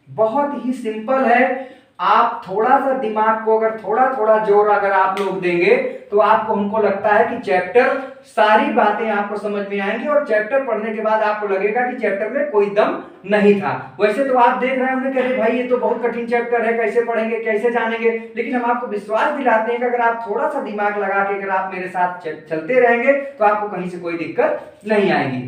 बहुत ही सिंपल है। आप थोड़ा सा दिमाग को अगर थोड़ा जोर अगर आप लोग देंगे तो आपको, हमको लगता है कि चैप्टर सारी बातें आपको समझ में आएंगी, और चैप्टर पढ़ने के बाद आपको लगेगा कि चैप्टर में कोई दम नहीं था। वैसे तो आप देख रहे होंगे कि अरे भाई ये तो बहुत कठिन चैप्टर है, कैसे पढ़ेंगे, कैसे जानेंगे, लेकिन हम आपको विश्वास दिलाते हैं कि अगर आप थोड़ा सा दिमाग लगा के अगर आप मेरे साथ चलते रहेंगे तो आपको कहीं से कोई दिक्कत नहीं आएगी।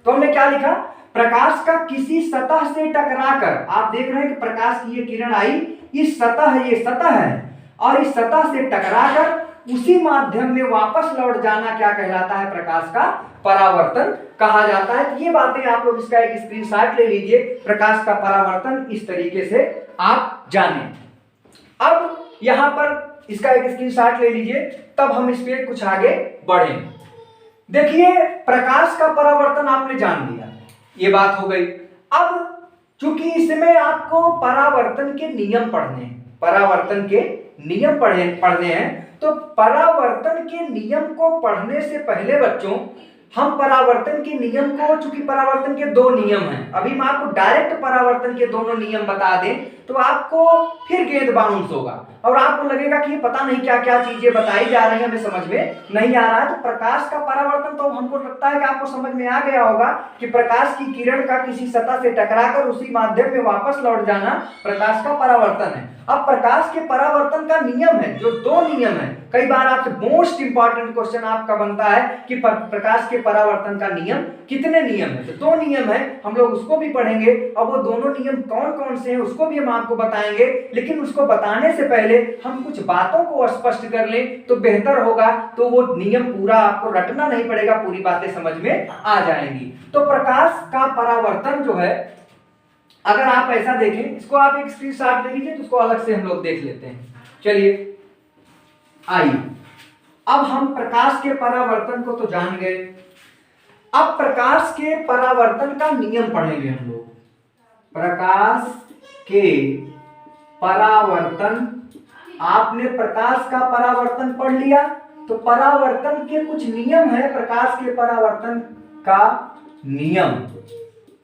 तो हमने क्या लिखा, प्रकाश का किसी सतह से टकराकर, आप देख रहे हैं कि प्रकाश की ये किरण आई, इस सतह, ये सतह है, और इस सतह से टकराकर उसी माध्यम में वापस लौट जाना क्या कहलाता है, प्रकाश का परावर्तन कहा जाता है। तो ये बातें आप लोग इसका एक स्क्रीनशॉट ले लीजिए, प्रकाश का परावर्तन इस तरीके से आप जानें। अब यहां पर इसका एक स्क्रीनशॉट ले लीजिए, तब हम इस पे कुछ आगे बढ़ें। देखिए प्रकाश का परावर्तन आपने जान लिया, ये बात हो गई। अब चूंकि इसमें आपको परावर्तन के नियम पढ़ने हैं, तो परावर्तन के नियम को पढ़ने से पहले बच्चों, हम परावर्तन के नियम को, चूंकि परावर्तन के दो नियम हैं, अभी मैं आपको डायरेक्ट परावर्तन के दोनों नियम बता दें तो आपको फिर गेंद बाउंस होगा और आपको लगेगा कि पता नहीं क्या क्या चीजें बताई जा रही हैं, हमें समझ में नहीं आ रहा है। तो प्रकाश का परावर्तन तो हमको लगता है कि आपको समझ में आ गया होगा कि प्रकाश की किरण का किसी सतह से टकराकर उसी माध्यम में वापस लौट जाना प्रकाश का परावर्तन है। अब प्रकाश के परावर्तन का नियम है, जो दो नियम है। कई बार आपसे मोस्ट इंपॉर्टेंट क्वेश्चन आपका बनता है कि प्रकाश के परावर्तन का नियम कितने नियम है। तो दो नियम है, हम लोग उसको भी पढ़ेंगे और वो दोनों नियम कौन कौन से हैं उसको भी हम आपको बताएंगे। लेकिन उसको बताने से पहले हम कुछ बातों को स्पष्ट कर लें तो बेहतर होगा, तो वो नियम पूरा आपको रटना नहीं पड़ेगा, पूरी बातें समझ में आ जाएंगी। तो प्रकाश का परावर्तन जो है, अगर आप ऐसा देखें, इसको आप एक स्क्रीनशॉट ले लीजिए तो उसको अलग से हम लोग देख लेते हैं। चलिए आइए, अब हम प्रकाश के परावर्तन को तो जान गए, अब प्रकाश के परावर्तन का नियम पढ़ेंगे हम लोग। प्रकाश के परावर्तन, आपने प्रकाश का परावर्तन पढ़ लिया, तो परावर्तन के कुछ नियम है। प्रकाश के परावर्तन का नियम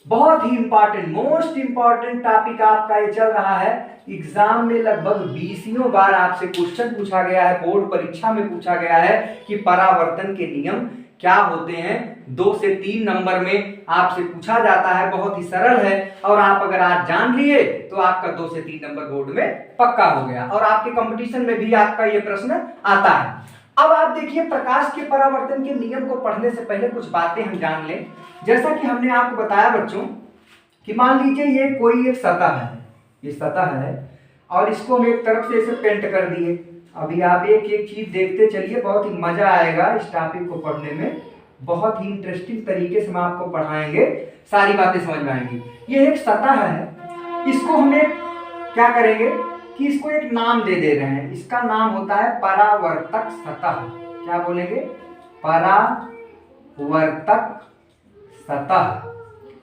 बहुत ही इंपॉर्टेंट, मोस्ट इंपॉर्टेंट टॉपिक आपका ये चल रहा है। एग्जाम में लगभग 20 बार आपसे क्वेश्चन पूछा गया है, बोर्ड परीक्षा में पूछा गया है कि परावर्तन के नियम क्या होते हैं। 2 से 3 नंबर में आपसे पूछा जाता है, बहुत ही सरल है। और आप अगर आज जान लिए तो आपका 2 से 3 नंबर बोर्ड में पक्का हो गया और आपके कंपटीशन में भी आपका ये प्रश्न आता है। अब आप देखिए, प्रकाश के परावर्तन के नियम को पढ़ने से पहले कुछ बातें हम जान लें। जैसा कि हमने आपको बताया बच्चों कि मान लीजिए ये कोई एक सतह है, ये सतह है और इसको हम एक तरफ से इसे पेंट कर दिए। अभी आप एक एक चीज देखते चलिए, बहुत ही मजा आएगा इस टॉपिक को पढ़ने में, बहुत ही इंटरेस्टिंग तरीके से हम आपको पढ़ाएंगे, सारी बातें समझ में आएंगी। ये एक सतह है, इसको हम एक क्या करेंगे कि इसको एक नाम दे रहे हैं। इसका नाम होता है परावर्तक सतह। क्या बोलेंगे? परावर्तक सतह।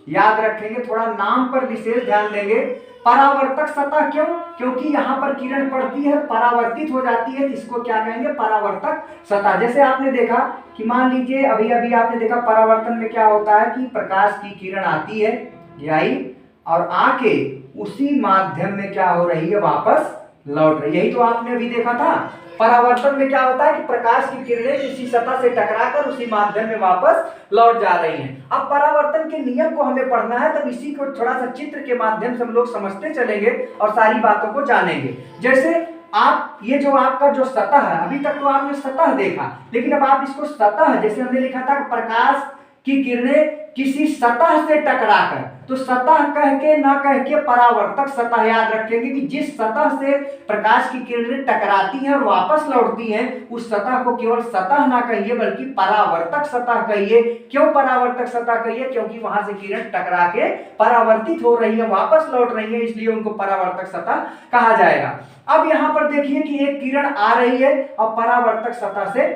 याद रखेंगे, थोड़ा नाम पर विशेष ध्यान देंगे। परावर्तक सतह क्यों? क्योंकि यहाँ पर किरण पड़ती है, परावर्तित हो जाती है, इसको क्या कहेंगे? परावर्तक सतह। जैसे आपने देखा कि मान लीजिए अभी अभी आपने देखा परावर्तन में क्या होता है कि प्रकाश की किरण आती है, ये आई और आके उसी माध्यम में क्या हो रही है? वापस लौट रही है। यही तो आपने अभी देखा था। परावर्तन में क्या होता है कि प्रकाश की किरणें किसी सतह से टकराकर उसी माध्यम में वापस लौट जा रही हैं। अब परावर्तन के नियम को हमें पढ़ना है, तब इसी को थोड़ा सा चित्र के माध्यम से हम लोग समझते चलेंगे और सारी बातों को जानेंगे। जैसे आप ये जो आपका जो सतह है, अभी तक तो आपने सतह देखा, लेकिन अब आप इसको सतह, जैसे हमने लिखा था प्रकाश की किरणें किसी सतह से टकराकर, तो सतह कह के ना कह के परावर्तक सतह याद रखेंगे कि जिस सतह से प्रकाश की किरणें टकराती हैं और वापस लौटती हैं, उस सतह को केवल सतह ना कहिए बल्कि परावर्तक सतह कहिए। क्यों परावर्तक सतह कहिए? क्योंकि वहां से किरण टकरा के परावर्तित हो रही है, वापस लौट रही है, इसलिए उनको परावर्तक सतह कहा जाएगा। अब यहाँ पर देखिए कि एक किरण आ रही है और परावर्तक सतह से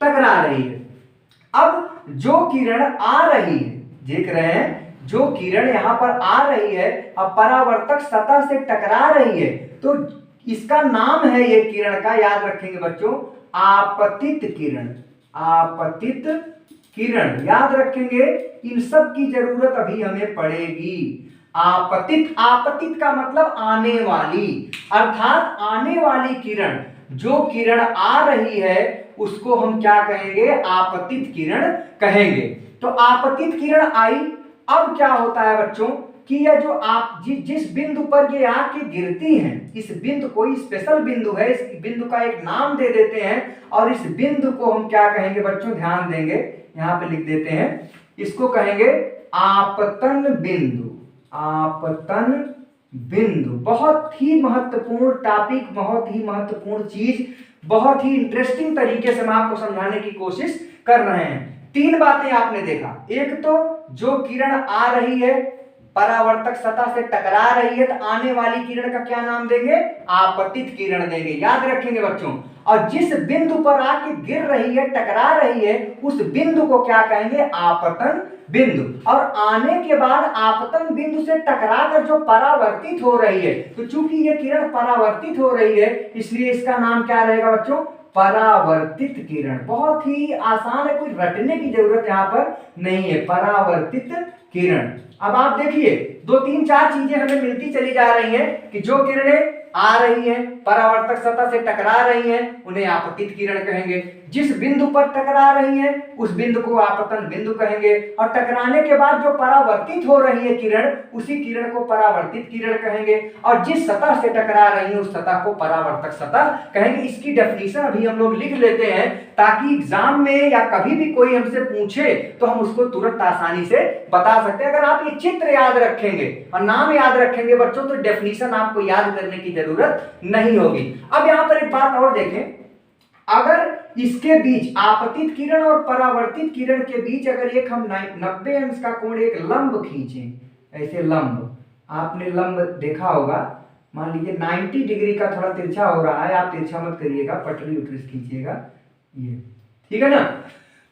टकरा रही है। अब जो किरण आ रही है, देख रहे हैं, जो किरण यहाँ पर आ रही है और परावर्तक सतह से टकरा रही है, तो इसका नाम है ये किरण का, याद रखेंगे बच्चों, आपतित किरण। आपतित किरण याद रखेंगे, इन सब की जरूरत अभी हमें पड़ेगी। आपतित, आपतित का मतलब आने वाली, अर्थात आने वाली किरण। जो किरण आ रही है उसको हम क्या कहेंगे? आपतित किरण कहेंगे। तो आपतित किरण आई, अब क्या होता है बच्चों कि यह जो आप जिस बिंदु पर ये आके गिरती हैं, इस बिंदु कोई स्पेशल बिंदु है, इस बिंदु का एक नाम दे देते हैं और इस बिंदु को हम क्या कहेंगे बच्चों? ध्यान देंगे, यहाँ पे लिख देते हैं, इसको कहेंगे आपतन बिंदु। आपतन बिंदु बहुत ही महत्वपूर्ण टॉपिक, बहुत ही महत्वपूर्ण चीज, बहुत ही इंटरेस्टिंग तरीके से हम आपको समझाने की कोशिश कर रहे हैं। 3 बातें आपने देखा, एक तो जो किरण आ रही है परावर्तक सतह से टकरा रही है, तो आने वाली किरण का क्या नाम देंगे? आपतित किरण देंगे, याद रखेंगे बच्चों। और जिस बिंदु पर आके गिर रही है, टकरा रही है, उस बिंदु को क्या कहेंगे? आपतन बिंदु। और आने के बाद आपतन बिंदु से टकराकर जो परावर्तित हो रही है, तो चूंकि ये किरण परावर्तित हो रही है, इसलिए इसका नाम क्या रहेगा बच्चों? परावर्तित किरण। बहुत ही आसान है, कोई रटने की जरूरत यहाँ पर नहीं है, परावर्तित किरण। अब आप देखिए 2 3 4 चीजें हमें मिलती चली जा रही हैं कि जो किरणें आ रही हैं परावर्तक सतह से टकरा रही हैं उन्हें आपतित किरण कहेंगे, जिस बिंदु पर टकरा रही हैं उस बिंदु को आपतन बिंदु कहेंगे, और टकराने के बाद जो परावर्तित हो रही है किरण उसी किरण को परावर्तित किरण कहेंगे, और जिस सतह से टकरा रही है उस सतह को परावर्तक सतह कहेंगे। इसकी डेफिनेशन अभी हम लोग लिख लेते हैं ताकि एग्जाम में या कभी भी कोई हमसे पूछे तो हम उसको तुरंत आसानी से बता सकते हैं। अगर आप ये चित्र याद रखेंगे और नाम याद रखेंगे बच्चों तो डेफिनेशन आपको याद करने की जरूरत नहीं होगी। अब यहां पर एक बात और देखें, अगर इसके बीच आपतित किरण और परावर्तित किरण के बीच अगर एक हम 90 अंश का कोण एक लंब खींचें, ऐसे लंब, आपने लंब देखा होगा, मान लीजिए 90 डिग्री का थोड़ा तिरछा हो रहा है, आप तिरछा मत करिएगा, पटरी उटरी खींचिएगा, ये ठीक है ना।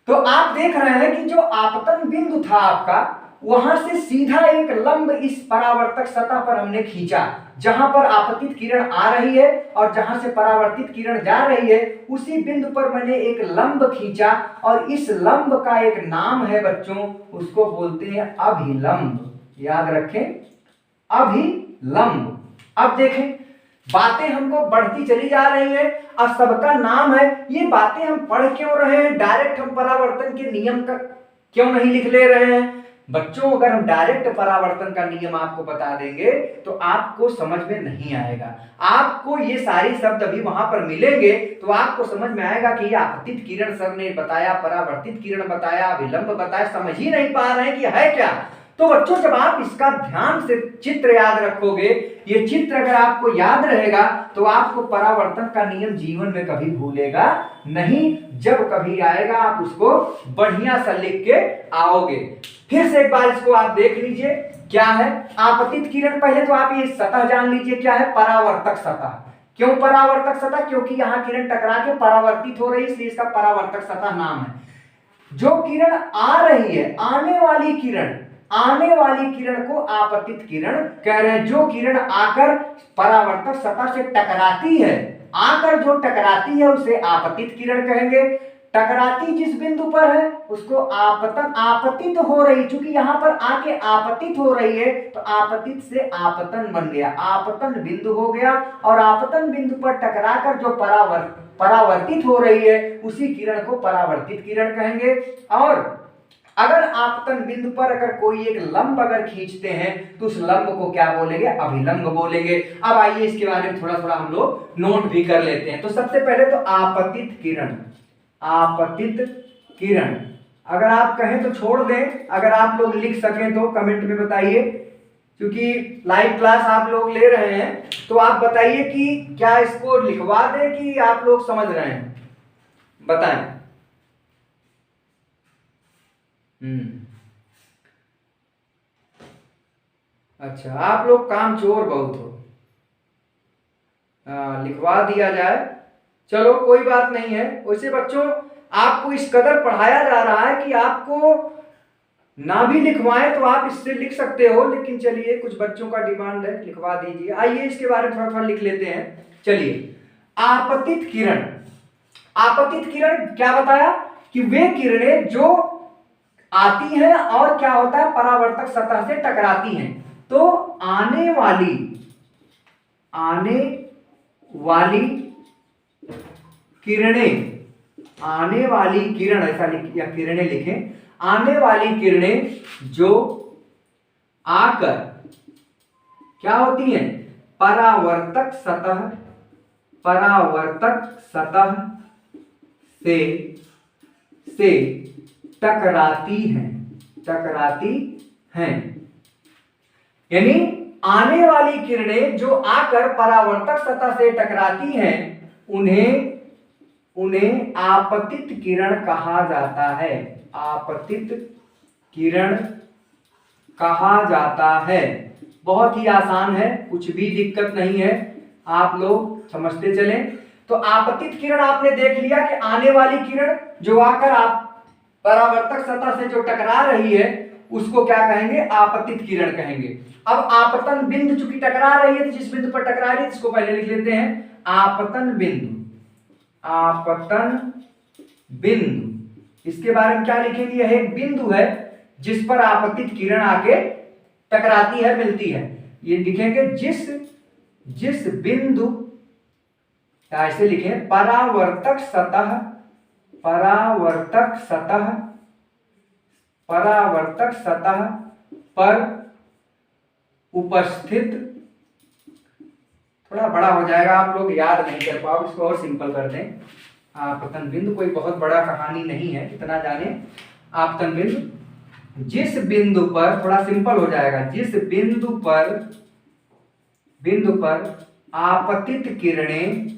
तो आप देख रहे हैं कि जो आपतन बिंदु था आपका वहां से सीधा एक लंब इस परावर्तक सतह पर हमने खींचा, जहां पर आपतित किरण आ रही है और जहां से परावर्तित किरण जा रही है उसी बिंदु पर मैंने एक लंब खींचा, और इस लंब का एक नाम है बच्चों, उसको बोलते हैं अभिलंब। याद रखें, अभिलंब। अब देखें बातें हमको बढ़ती चली जा रही हैं, अब सबका नाम है, ये बातें हम पढ़ क्यों रहे हैं, डायरेक्ट हम परावर्तन के नियम का क्यों नहीं लिख ले रहे हैं बच्चों। अगर हम डायरेक्ट परावर्तन का नियम आपको बता देंगे तो आपको समझ में नहीं आएगा, आपको ये सारी शब्द अभी वहां पर मिलेंगे तो आपको समझ में आएगा कि ये आपतित किरण सर ने बताया, परावर्तित किरण बताया, अभिलंब बताया, समझ ही नहीं पा रहे हैं कि है क्या। तो बच्चों जब आप इसका ध्यान से चित्र याद रखोगे, ये चित्र अगर आपको याद रहेगा तो आपको परावर्तन का नियम जीवन में कभी भूलेगा नहीं, जब कभी आएगा आप उसको बढ़िया सा लिख के आओगे। फिर से एक बार इसको आप देख लीजिए क्या है आपतित किरण। पहले तो आप ये सतह जान लीजिए क्या है, परावर्तक सतह। क्यों परावर्तक सतह, क्योंकि यहाँ किरण टकरा के परावर्तित हो रही है इसलिए इसका परावर्तक सतह नाम है। जो किरण आ रही है, आने वाली किरण को आपतित किरण कह रहे हैं। जो किरण आकर परावर्तक सतह से टकराती है, आकर जो टकराती है उसे आपतित किरण कहेंगे। टकराती जिस बिंदु पर है उसको आपतित हो रही, चूंकि यहां पर आके आपतित हो रही है तो आपतित से आपतन बन गया, आपतन बिंदु हो गया, और आपतन बिंदु पर टकराकर जो परावर्तित हो रही है उसी किरण को परावर्तित किरण कहेंगे। और अगर आपतन बिंदु पर अगर कोई एक लंब अगर खींचते हैं तो उस लंब को क्या बोलेंगे, अभिलंब बोलेंगे। अब आइए इसके बारे में थोड़ा थोड़ा हम लोग नोट भी कर लेते हैं। तो सबसे पहले तो आपतित किरण, आपतित किरण अगर आप कहें तो छोड़ दें, अगर आप लोग लिख सकें तो कमेंट में बताइए, क्योंकि लाइव क्लास आप लोग ले रहे हैं तो आप बताइए कि क्या इसको लिखवा दें कि आप लोग समझ रहे हैं, बताएं। अच्छा, आप लोग काम चोर बहुत हो, लिखवा दिया जाए, चलो कोई बात नहीं है। वैसे बच्चों आपको इस कदर पढ़ाया जा रहा है कि आपको ना भी लिखवाएं तो आप इससे लिख सकते हो, लेकिन चलिए कुछ बच्चों का डिमांड है लिखवा दीजिए। आइए इसके बारे में थोड़ा थोड़ा लिख लेते हैं। चलिए, आपतित किरण, आपतित किरण क्या बताया कि वे किरणें जो आती हैं और क्या होता है परावर्तक सतह से टकराती हैं। तो आने वाली किरणें, आने वाली किरण ऐसा या किरणें लिखें, आने वाली किरणें जो आकर क्या होती हैं, परावर्तक सतह से टकराती हैं। यानी आने वाली किरणें जो आकर परावर्तक सतह से टकराती हैं उन्हें आपतित किरण कहा जाता है, आपतित किरण कहा जाता है। बहुत ही आसान है, कुछ भी दिक्कत नहीं है, आप लोग समझते चलें। तो आपतित किरण आपने देख लिया कि आने वाली किरण जो आकर आप परावर्तक सतह से जो टकरा रही है उसको क्या कहेंगे, आपतित किरण कहेंगे। अब आपतन बिंदु चूंकि टकरा रही है तो जिस बिंदु पर टकरा रही है इसको पहले लिख लेते हैं आपतन बिंदु, आपतन बिंदु। इसके बारे में क्या लिखेंगे, यह एक बिंदु है जिस पर आपतित किरण आके टकराती है, मिलती है। ये लिखेंगे जिस बिंदु, ऐसे लिखें, परावर्तक सतह पर उपस्थित, थोड़ा बड़ा हो जाएगा, आप लोग याद नहीं कर पाओ, इसको और सिंपल कर दें। आपतन बिंदु कोई बहुत बड़ा कहानी नहीं है, इतना जाने। आपतन बिंदु, जिस बिंदु पर, थोड़ा सिंपल हो जाएगा, जिस बिंदु पर आपतित किरणें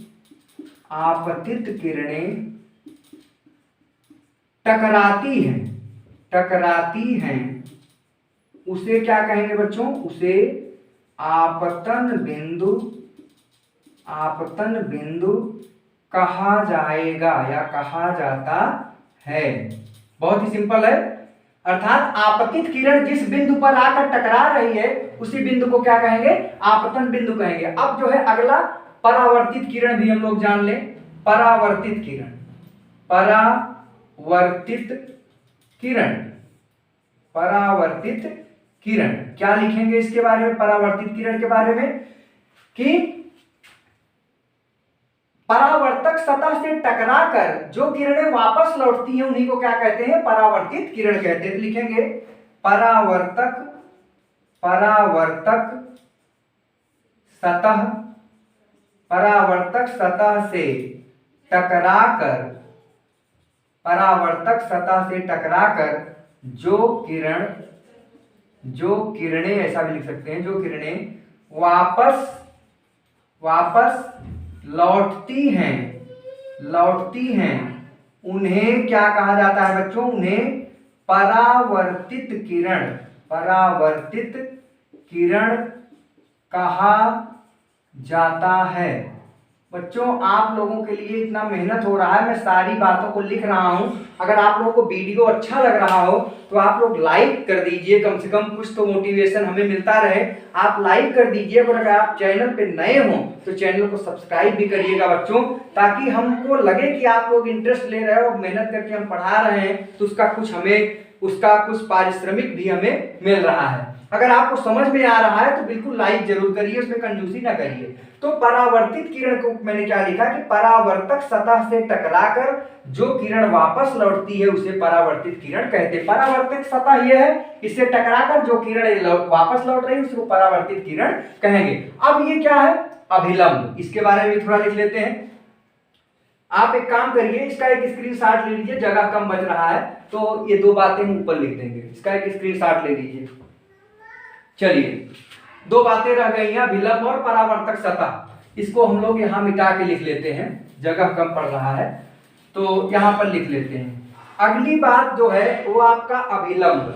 टकराती हैं, उसे क्या कहेंगे बच्चों, उसे आपतन बिंदु कहा जाएगा या कहा जाता है। बहुत ही सिंपल है। अर्थात आपतित किरण जिस बिंदु पर आकर टकरा रही है उसी बिंदु को क्या कहेंगे, आपतन बिंदु कहेंगे। अब जो है अगला परावर्तित किरण भी हम लोग जान लें। परावर्तित किरण क्या लिखेंगे इसके बारे में, परावर्तित किरण के बारे में, कि परावर्तक सतह से टकराकर जो किरणें वापस लौटती हैं उन्हीं को क्या कहते हैं, परावर्तित किरण कहते हैं। लिखेंगे परावर्तक सतह से टकराकर जो किरणें, ऐसा भी लिख सकते हैं, जो किरणें वापस लौटती हैं उन्हें क्या कहा जाता है बच्चों, उन्हें परावर्तित किरण कहा जाता है। बच्चों आप लोगों के लिए इतना मेहनत हो रहा है, मैं सारी बातों को लिख रहा हूं। अगर आप लोगों को वीडियो अच्छा लग रहा हो तो आप लोग लाइक कर दीजिए, कम से कम कुछ तो मोटिवेशन हमें मिलता रहे। आप लाइक कर दीजिए, और अगर आप चैनल पे नए हो तो चैनल को सब्सक्राइब भी करिएगा बच्चों, ताकि हमको लगे कि आप लोग इंटरेस्ट ले रहे हो, मेहनत करके हम पढ़ा रहे हैं तो उसका कुछ पारिश्रमिक भी हमें मिल रहा है। अगर आपको समझ में आ रहा है तो बिल्कुल लाइक जरूर करिए, उसमें कंजूसी ना करिए। तो परावर्तित किरण को मैंने क्या लिखा कि परावर्तक सतह से टकराकर जो किरण वापस लौटती है उसे परावर्तित किरण कहते हैं। परावर्तक सतह यह है, इससे टकराकर जो किरण वापस लौट रही है उसको परावर्तित किरण कहेंगे। अब ये क्या है, अभिलंब, इसके बारे में थोड़ा लिख लेते हैं। आप एक काम करिए, इसका एक स्क्रीनशॉट ले लीजिए, जगह कम बच रहा है तो ये दो बातें हम ऊपर लिख देंगे। इसका एक स्क्रीनशॉट ले लीजिए। चलिए, दो बातें रह गई हैं, अभिलंब और परावर्तक सतह। इसको हम लोग यहां मिटा के लिख लेते हैं, जगह कम पड़ रहा है तो यहां पर लिख लेते हैं। अगली बात जो है वो आपका अभिलंब।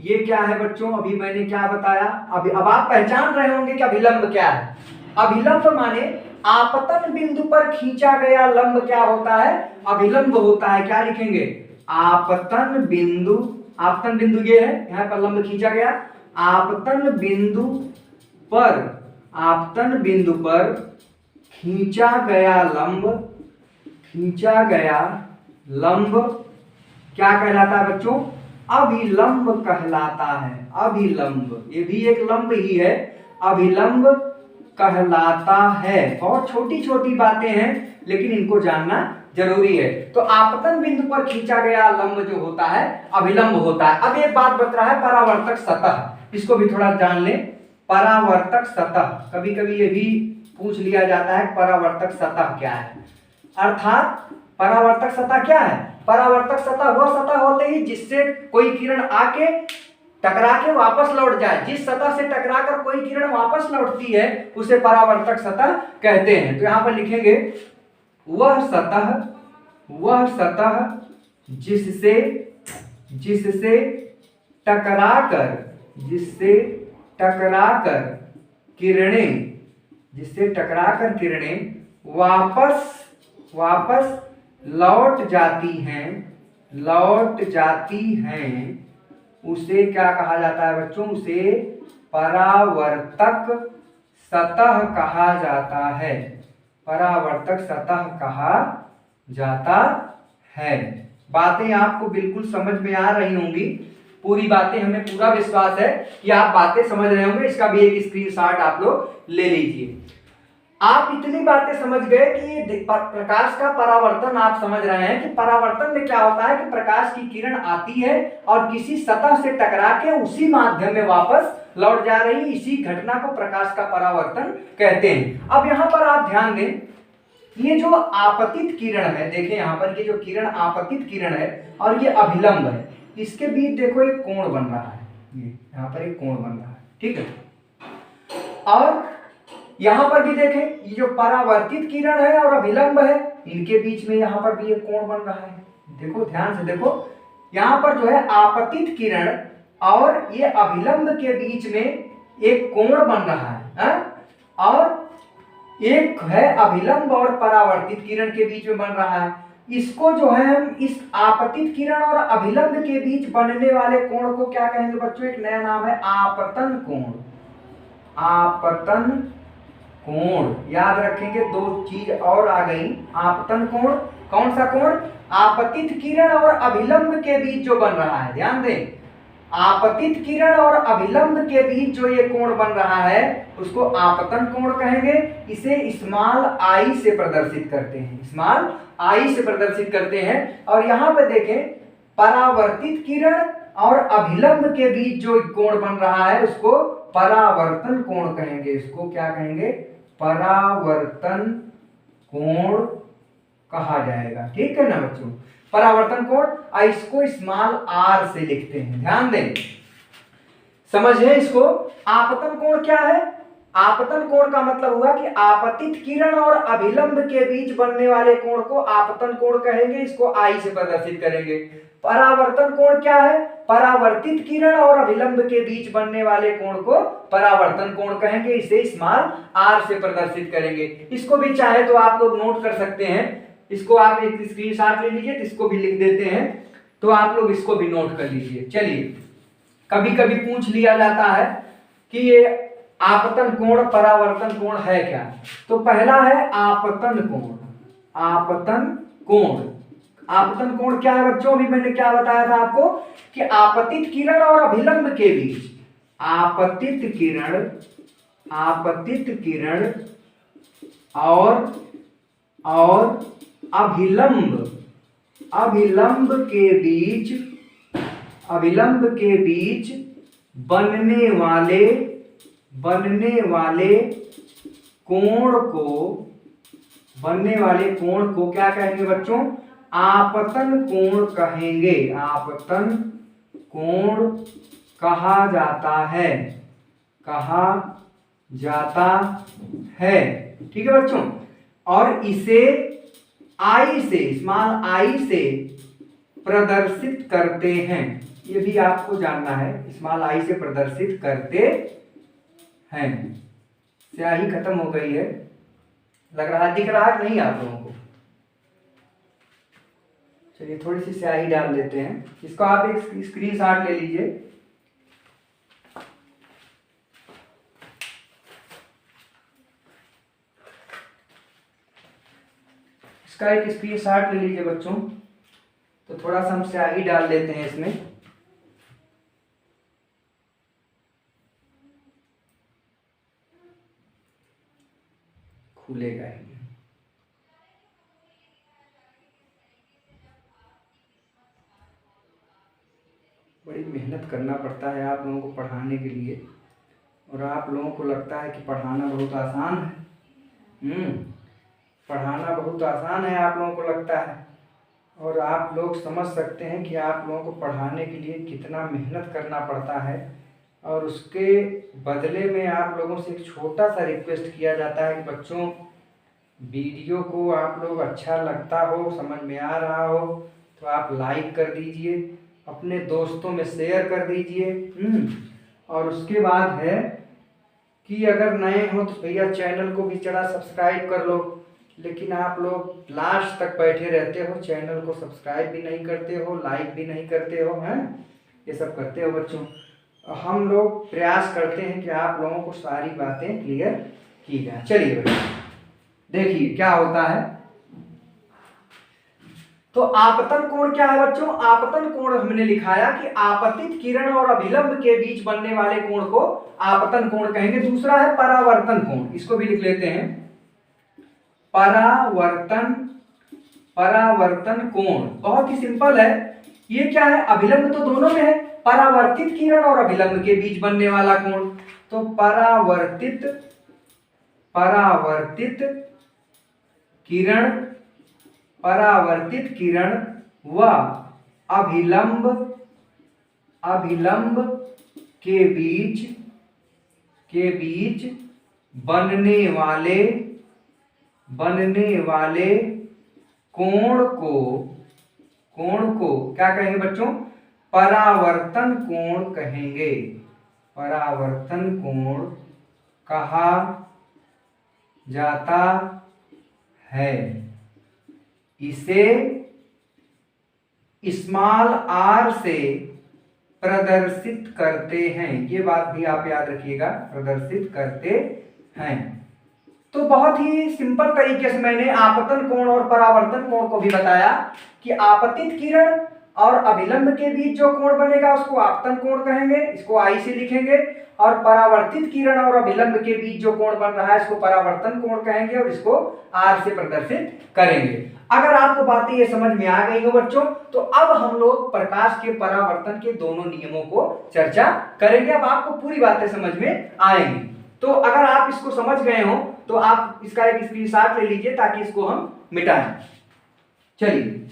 ये क्या है बच्चों, अभी मैंने क्या बताया, अब आप पहचान रहे होंगे कि अभिलंब क्या है। अभिलंब माने आपतन बिंदु पर खींचा गया लंब क्या होता है, अभिलंब होता है। क्या लिखेंगे, आपतन बिंदु ये है, यहां पर लंब खींचा गया। आपतन बिंदु पर खींचा गया लंब क्या कहलाता है बच्चों, अभिलंब कहलाता है। अभिलंब, ये भी एक लंब ही है, अभिलंब कहलाता है। बहुत छोटी छोटी बातें हैं लेकिन इनको जानना जरूरी है। तो आपतन बिंदु पर खींचा गया लंब जो होता है अभिलंब होता है। अब एक बात बच रहा है परावर्तक सतह, इसको भी थोड़ा जान लें। परावर्तक सतह, कभी कभी ये भी पूछ लिया जाता है परावर्तक सतह क्या है। अर्थात परावर्तक सतह क्या है, परावर्तक सतह वह सतह होते ही जिससे कोई किरण आके टकरा के वापस लौट जाए। जिस सतह से टकराकर कोई किरण वापस लौटती है उसे परावर्तक सतह कहते हैं। तो यहां पर लिखेंगे वह सतह जिससे टकराकर किरणें वापस लौट जाती हैं उसे क्या कहा जाता है बच्चों, उसे परावर्तक सतह कहा जाता है, परावर्तक सतह कहा जाता है। बातें आपको बिल्कुल समझ में आ रही होंगी, पूरी बातें, हमें पूरा विश्वास है कि आप बातें समझ रहे होंगे। इसका भी एक स्क्रीनशॉट आप लोग ले लीजिए। आप इतनी बातें समझ गए कि ये प्रकाश का परावर्तन आप समझ रहे हैं कि परावर्तन में क्या होता है कि प्रकाश की किरण आती है और किसी सतह से टकरा के उसी माध्यम में वापस लौट जा रही, इसी घटना को प्रकाश का परावर्तन कहते हैं। अब यहां पर आप ध्यान दें, ये जो आपतित किरण है, देखें यहां पर ये जो किरण आपतित किरण है और ये अभिलंब है, इसके बीच देखो एक कोण बन रहा है, ये यहां पर एक कोण बन रहा है, ठीक है। और यहां पर भी देखें, ये जो परावर्तित किरण है और अभिलंब है, इनके बीच में यहां पर भी एक कोण बन रहा है। देखो ध्यान से देखो, यहां पर जो है आपतित किरण और ये अभिलंब के बीच में एक कोण बन रहा है, और एक है अभिलंब और परावर्तित किरण के बीच में बन रहा है। इसको जो है हम इस आपतित किरण और अभिलंब के बीच बनने वाले कोण को क्या कहेंगे बच्चों? एक नया नाम है आपतन कोण। आपतन कोण याद रखेंगे, दो चीज और आ गई। आपतन कोण, कौन सा कोण? आपतित किरण और अभिलंब के बीच जो बन रहा है, ध्यान दें, आपतित किरण और अभिलंब के बीच जो ये कोण बन रहा है उसको आपतन कोण कहेंगे। इसे स्मॉल आई से प्रदर्शित करते हैं, स्मॉल आई से प्रदर्शित करते हैं। और यहां पे देखें, परावर्तित किरण और अभिलंब के बीच जो कोण बन रहा है उसको परावर्तन कोण कहेंगे। इसको क्या कहेंगे? परावर्तन कोण कहा जाएगा, ठीक है ना बच्चों? परावर्तन कोण, इसको स्मॉल आर से लिखते हैं, ध्यान दें, समझिए इसको। आपतन कोण क्या है? आपतन कोण का मतलब हुआ कि आपतित किरण और अभिलंब के बीच बनने वाले कोण को आपतन कोण कहेंगे, इसको आई से प्रदर्शित करेंगे। परावर्तन कोण क्या है? परावर्तित किरण और अभिलंब के बीच बनने वाले कोण को परावर्तन कोण कहेंगे, इसे स्मॉल आर से प्रदर्शित करेंगे। इसको भी चाहे तो आप लोग नोट कर सकते हैं, इसको आप एक स्क्रीनशॉट ले लीजिए, इसको भी लिख देते हैं, तो आप लोग इसको भी नोट कर लीजिए। चलिए, कभी कभी पूछ लिया जाता है कि ये आपतन कोण परावर्तन कोण है क्या? तो पहला है आपतन कोण। आपतन कोण, आपतन कोण क्या है बच्चों? अभी मैंने क्या बताया था आपको कि आपतित किरण और अभिलंब के बीच, आपतित किरण, आपतित किरण और अभिलंब, अभिलंब के बीच बनने वाले कोण को क्या कहेंगे बच्चों? आपतन कोण कहेंगे। आपतन कोण कहा जाता है, कहा जाता है, ठीक है बच्चों। और इसे आई से, स्मॉल आई से प्रदर्शित करते हैं, ये भी आपको जानना है, स्मॉल आई से प्रदर्शित करते हैं। स्याही खत्म हो गई है, लग रहा है, दिख रहा है नहीं आप लोगों को? चलिए थोड़ी सी स्याही डाल देते हैं, इसको आप एक स्क्रीनशॉट ले लीजिए। इसका एक स्क्रीनशॉट ले लीजिए बच्चों। तो थोड़ा सा हम स्याही डाल देते हैं इसमें। खुलेगा ही, बड़ी मेहनत करना पड़ता है आप लोगों को पढ़ाने के लिए, और आप लोगों को लगता है कि पढ़ाना बहुत आसान है। पढ़ाना बहुत आसान है आप लोगों को लगता है, और आप लोग समझ सकते हैं कि आप लोगों को पढ़ाने के लिए कितना मेहनत करना पड़ता है। और उसके बदले में आप लोगों से एक छोटा सा रिक्वेस्ट किया जाता है कि बच्चों, वीडियो को आप लोग अच्छा लगता हो, समझ में आ रहा हो, तो आप लाइक कर दीजिए, अपने दोस्तों में शेयर कर दीजिए। और उसके बाद है कि अगर नए हो तो भैया चैनल को भी जरा सब्सक्राइब कर लो। लेकिन आप लोग लास्ट तक बैठे रहते हो, चैनल को सब्सक्राइब भी नहीं करते हो, लाइक भी नहीं करते हो, हैं? ये सब करते हो बच्चों। हम लोग प्रयास करते हैं कि आप लोगों को सारी बातें क्लियर की जाए। चलिए बच्चों देखिए क्या होता है। तो आपतन कोण क्या है बच्चों? आपतन कोण हमने लिखाया कि आपतित किरण और अभिलंब के बीच बनने वाले कोण को आपतन कोण कहेंगे। दूसरा है परावर्तन कोण, इसको भी लिख लेते हैं। परावर्तन कोण बहुत ही सिंपल है। ये क्या है? अभिलंब तो दोनों में है, परावर्तित किरण और अभिलंब के बीच बनने वाला कोण। तो परावर्तित किरण व अभिलंब के बीच बनने वाले कोण को क्या कहेंगे बच्चों? परावर्तन कोण कहेंगे। परावर्तन कोण कहा जाता है। इसे स्मॉल r से प्रदर्शित करते हैं। ये बात भी आप याद रखिएगा, प्रदर्शित करते हैं। तो बहुत ही सिंपल तरीके से मैंने आपतन कोण और परावर्तन कोण को भी बताया कि आपतित किरण और अभिलंब के बीच जो कोण बनेगा उसको आपतन कोण कहेंगे, इसको I से लिखेंगे। और परावर्तित किरण और अभिलंब के बीच जो कोण बन रहा है इसको परावर्तन कोण कहेंगे और इसको R से प्रदर्शित करेंगे। अगर आपको बातें ये समझ में आ गई हो बच्चों, तो अब हम लोग प्रकाश के परावर्तन के दोनों नियमों को चर्चा करेंगे। अब आपको पूरी बातें समझ में आएंगी। तो अगर आप इसको समझ गए हो तो आप इसका एक स्क्रीनशॉट ले लीजिए ताकि इसको हम मिटाएं। चलिए,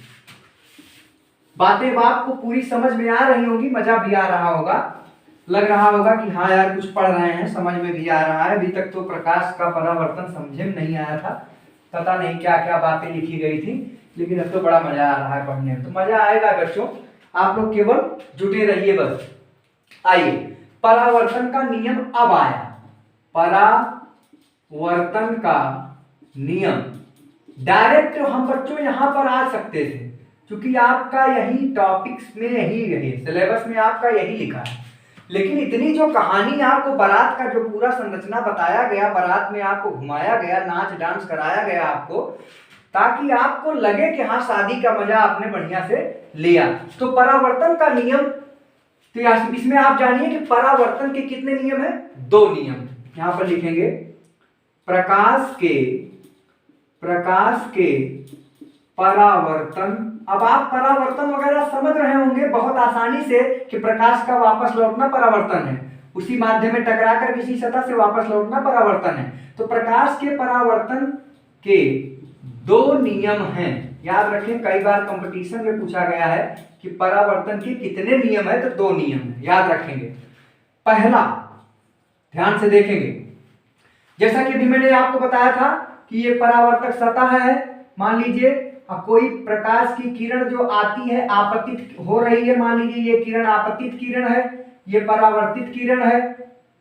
बातें आपको पूरी समझ में आ रही होंगी, मजा भी आ रहा होगा, लग रहा होगा कि हाँ यार कुछ पढ़ रहे हैं, समझ में भी आ रहा है। अभी तक तो प्रकाश का परावर्तन समझे में नहीं आया था, पता नहीं क्या क्या बातें लिखी गई थी, लेकिन अब तो बड़ा मजा आ रहा है पढ़ने में। तो मजा आएगा बच्चों, आप लोग केवल जुटे रहिए बस। आइए, परावर्तन का नियम अब आया। परावर्तन का नियम डायरेक्ट हम बच्चों यहां पर आ सकते थे, क्योंकि आपका यही टॉपिक्स में यही सिलेबस में आपका यही लिखा है। लेकिन इतनी जो कहानी आपको बारात का जो पूरा संरचना बताया गया, बारात में आपको घुमाया गया, नाच डांस कराया गया आपको, ताकि आपको लगे कि हाँ शादी का मजा आपने बढ़िया से लिया। तो परावर्तन का नियम, तो इसमें आप जानिए कि परावर्तन के कितने नियम है? 2 नियम यहां पर लिखेंगे। प्रकाश के परावर्तन। अब आप परावर्तन वगैरह समझ रहे होंगे बहुत आसानी से कि प्रकाश का वापस लौटना परावर्तन है, उसी माध्यम में टकराकर किसी सतह से वापस लौटना परावर्तन है। तो प्रकाश के परावर्तन के 2 नियम हैं, याद रखें। कई बार कंपटीशन में पूछा गया है कि परावर्तन के कितने नियम है, तो 2 नियम है, याद रखेंगे। पहला, ध्यान से देखेंगे, जैसा कि अभी मैंने आपको बताया था कि ये परावर्तक सतह है। मान लीजिए कोई प्रकाश की किरण जो आती है, आपतित हो रही है, मान लीजिए ये किरण आपतित किरण है, ये परावर्तित किरण है,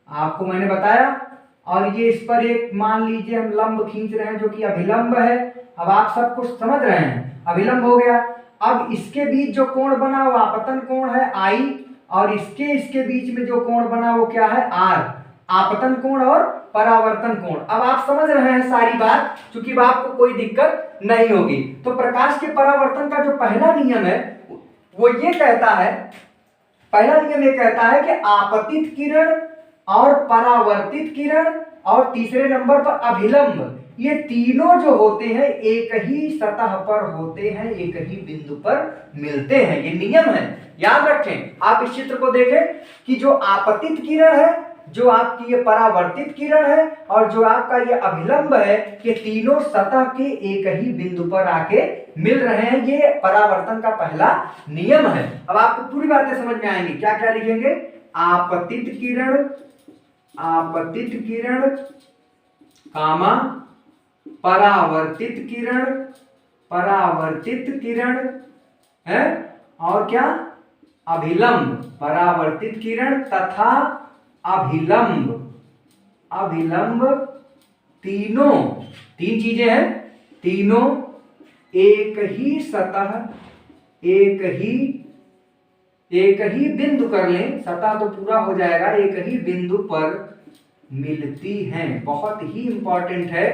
आपको मैंने बताया। और ये इस पर एक मान लीजिए हम लंब खींच रहे हैं जो कि अभिलंब है। अब आप सब कुछ समझ रहे हैं, अभिलंब हो गया। अब इसके बीच जो कोण बना वो आपतन कोण है I, और इसके बीच में जो कोण बना वो क्या है? R। आपतन कोण और परावर्तन कोण। अब आप समझ रहे हैं सारी बात, क्योंकि आपको कोई दिक्कत नहीं होगी। तो प्रकाश के परावर्तन का जो पहला नियम है वो ये कहता है, पहला नियम ये कहता है कि आपतित किरण और परावर्तित किरण और तीसरे नंबर पर अभिलंब, ये तीनों जो होते हैं एक ही सतह पर होते हैं, एक ही बिंदु पर मिलते हैं। ये नियम है, याद रखें। आप इस चित्र को देखें कि जो आपतित किरण है, जो आपकी ये परावर्तित किरण है और जो आपका ये अभिलंब है, ये तीनों सतह के एक ही बिंदु पर आके मिल रहे हैं। ये परावर्तन का पहला नियम है। अब आपको पूरी बातें समझ में आएंगी। क्या क्या लिखेंगे? आपतित किरण कामा परावर्तित किरण है, और क्या? अभिलंब। परावर्तित किरण तथा अभिलंब तीनों, 3 चीजें हैं, तीनों एक ही सतह, एक ही बिंदु कर लें, सतह तो पूरा हो जाएगा, एक ही बिंदु पर मिलती हैं। बहुत ही इंपॉर्टेंट है।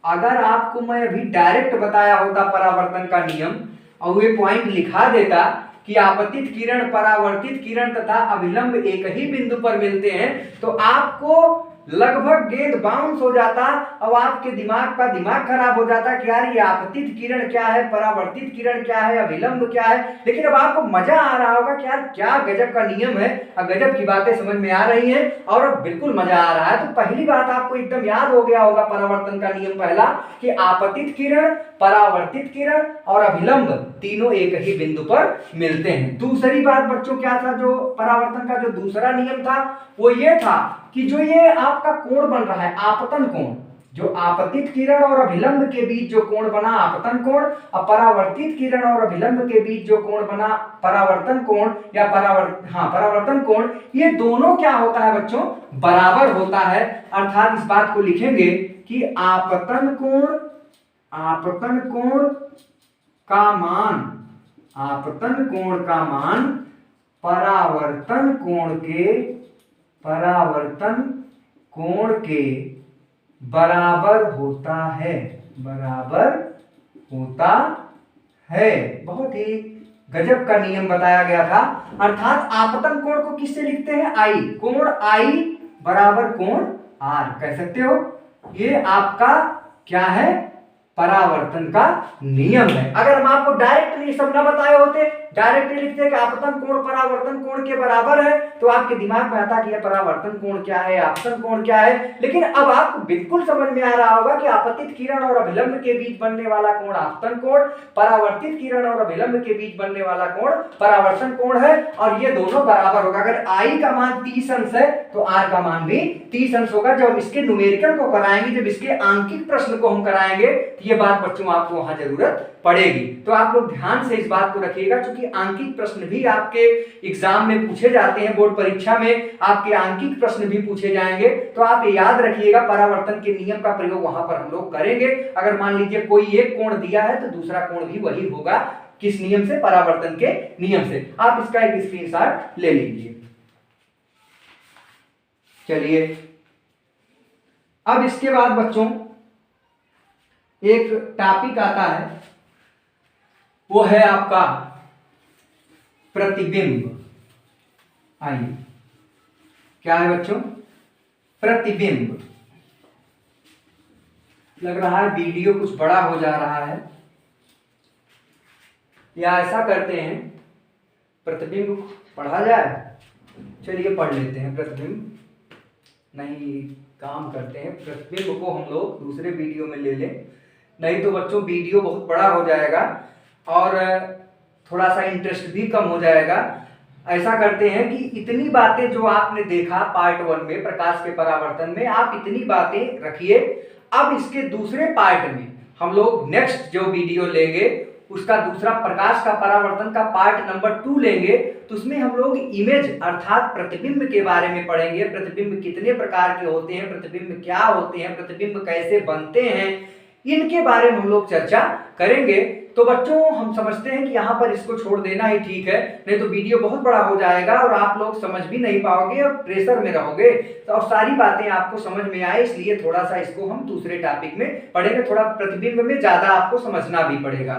अगर आपको मैं अभी डायरेक्ट बताया होता परावर्तन का नियम और ये पॉइंट लिखा देता कि आपतित किरण, परावर्तित किरण तथा अभिलंब एक ही बिंदु पर मिलते हैं, तो आपको लगभग गेंद बाउंस हो जाता और आपके दिमाग खराब हो जाता कि यार ये आपतित किरण क्या है, परावर्तित किरण क्या है, अभिलंब क्या है। लेकिन अब आपको मजा आ रहा होगा कि यार क्या गजब का नियम है और गजब की बातें समझ में आ रही हैं और अब बिल्कुल मजा आ रहा है। तो पहली बात आपको एकदम याद हो गया होगा परावर्तन का नियम पहला कि आपतित किरण, परावर्तित किरण और अभिलंब तीनों एक ही बिंदु पर मिलते हैं। दूसरी बात बच्चों क्या था, जो परावर्तन का जो दूसरा नियम था वो ये था कि जो ये आपका कोण बन रहा है आपतन कोण, जो आपतित किरण और अभिलंब के बीच जो कोण बना आपतन कोण, और परावर्तित किरण और अभिलंब के बीच जो कोण बना परावर्तन कोण या परावर्तन कोण, ये दोनों क्या होता है बच्चों, बराबर होता है। अर्थात इस बात को लिखेंगे कि आपतन कोण का मान, आपतन कोण का मान परावर्तन कोण के बराबर होता है, बहुत ही गजब का नियम बताया गया था। अर्थात आपतन कोण को किससे लिखते हैं, आई, कोण आई बराबर कोण आर कह सकते हो। ये आपका क्या है, परावर्तन का नियम है। अगर हम आपको डायरेक्टली सब ना बताए होते, डायरेक्टली लिखते कि आपतन कोण परावर्तन कोण के बराबर है, तो आपके दिमाग में आता कि यह परावर्तन कोण क्या है, आपतन कोण क्या है। लेकिन अब आपको बिल्कुल समझ में आ रहा होगा कि आपतित किरण और अभिलंब के बीच बनने वाला कोण आपतन कोण, परावर्तित किरण और अभिलंब के बीच बनने वाला कोण परावर्तन कोण है और ये दोनों बराबर होगा। अगर आई का मान 30 अंश है तो आर का मान भी 30 अंश होगा। जब हम इसके न्यूमेरिकल को कराएंगे, जब इसके आंकिक प्रश्न को हम कराएंगे, ये बात बच्चों आपको वहां जरूरत पड़ेगी। तो आप लोग ध्यान से इस बात को रखिएगा, क्योंकि आंकिक प्रश्न भी आपके एग्जाम में पूछे जाते हैं, बोर्ड परीक्षा में आपके आंकिक प्रश्न भी पूछे जाएंगे। तो आप ये याद रखिएगा, परावर्तन के नियम का प्रयोग वहां पर हम लोग करेंगे। अगर मान लीजिए कोई एक कोण दिया है तो दूसरा कोण भी वही होगा, किस नियम से, परावर्तन के नियम से। आप इसका एक स्क्रीनशॉट ले लीजिए। चलिए अब इसके बाद बच्चों एक टॉपिक आता है, वो है आपका प्रतिबिंब। आइए, क्या है बच्चों, प्रतिबिंब। लग रहा है वीडियो कुछ बड़ा हो जा रहा है, या ऐसा करते हैं प्रतिबिंब पढ़ा जाए। चलिए पढ़ लेते हैं प्रतिबिंब, नहीं काम करते हैं, प्रतिबिंब को हम लोग दूसरे वीडियो में ले लें, नहीं तो बच्चों वीडियो बहुत बड़ा हो जाएगा और थोड़ा सा इंटरेस्ट भी कम हो जाएगा। ऐसा करते हैं कि इतनी बातें जो आपने देखा पार्ट 1 में प्रकाश के परावर्तन में, आप इतनी बातें रखिए। अब इसके दूसरे पार्ट में हम लोग नेक्स्ट जो वीडियो लेंगे उसका दूसरा प्रकाश का परावर्तन का पार्ट नंबर 2 लेंगे, तो उसमें हम लोग इमेज अर्थात प्रतिबिंब के बारे में पढ़ेंगे। प्रतिबिंब कितने प्रकार के होते हैं, प्रतिबिंब क्या होते हैं, प्रतिबिंब कैसे बनते हैं, इनके बारे में हम लोग चर्चा करेंगे। तो बच्चों हम समझते हैं कि यहाँ पर इसको छोड़ देना ही ठीक है, नहीं तो वीडियो बहुत बड़ा हो जाएगा और आप लोग समझ भी नहीं पाओगे और प्रेशर में रहोगे। तो अब सारी बातें आपको समझ में आए, इसलिए थोड़ा सा इसको हम दूसरे टॉपिक में पढ़ेंगे। थोड़ा प्रतिबिंब में ज्यादा आपको समझना भी पड़ेगा,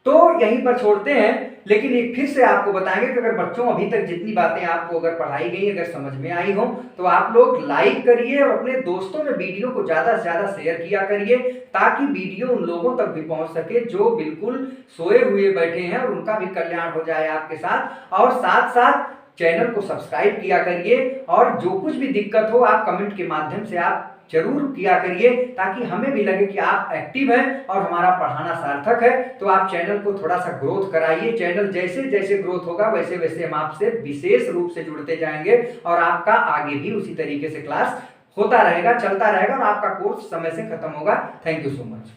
तो यहीं पर छोड़ते हैं। लेकिन एक फिर से आपको बताएंगे कि अगर बच्चों अभी तक जितनी बातें आपको अगर पढ़ाई गई, अगर समझ में आई हो, तो आप लोग लाइक करिए और अपने दोस्तों में वीडियो को ज्यादा से ज्यादा शेयर किया करिए, ताकि वीडियो उन लोगों तक भी पहुंच सके जो बिल्कुल सोए हुए बैठे हैं और उनका भी कल्याण हो जाए आपके साथ। और साथ साथ चैनल को सब्सक्राइब किया करिए और जो कुछ भी दिक्कत हो आप कमेंट के माध्यम से आप जरूर किया करिए, ताकि हमें भी लगे कि आप एक्टिव हैं और हमारा पढ़ाना सार्थक है। तो आप चैनल को थोड़ा सा ग्रोथ कराइए। चैनल जैसे जैसे ग्रोथ होगा वैसे वैसे हम आपसे विशेष रूप से जुड़ते जाएंगे और आपका आगे भी उसी तरीके से क्लास होता रहेगा, चलता रहेगा और आपका कोर्स समय से खत्म होगा। Thank you so much.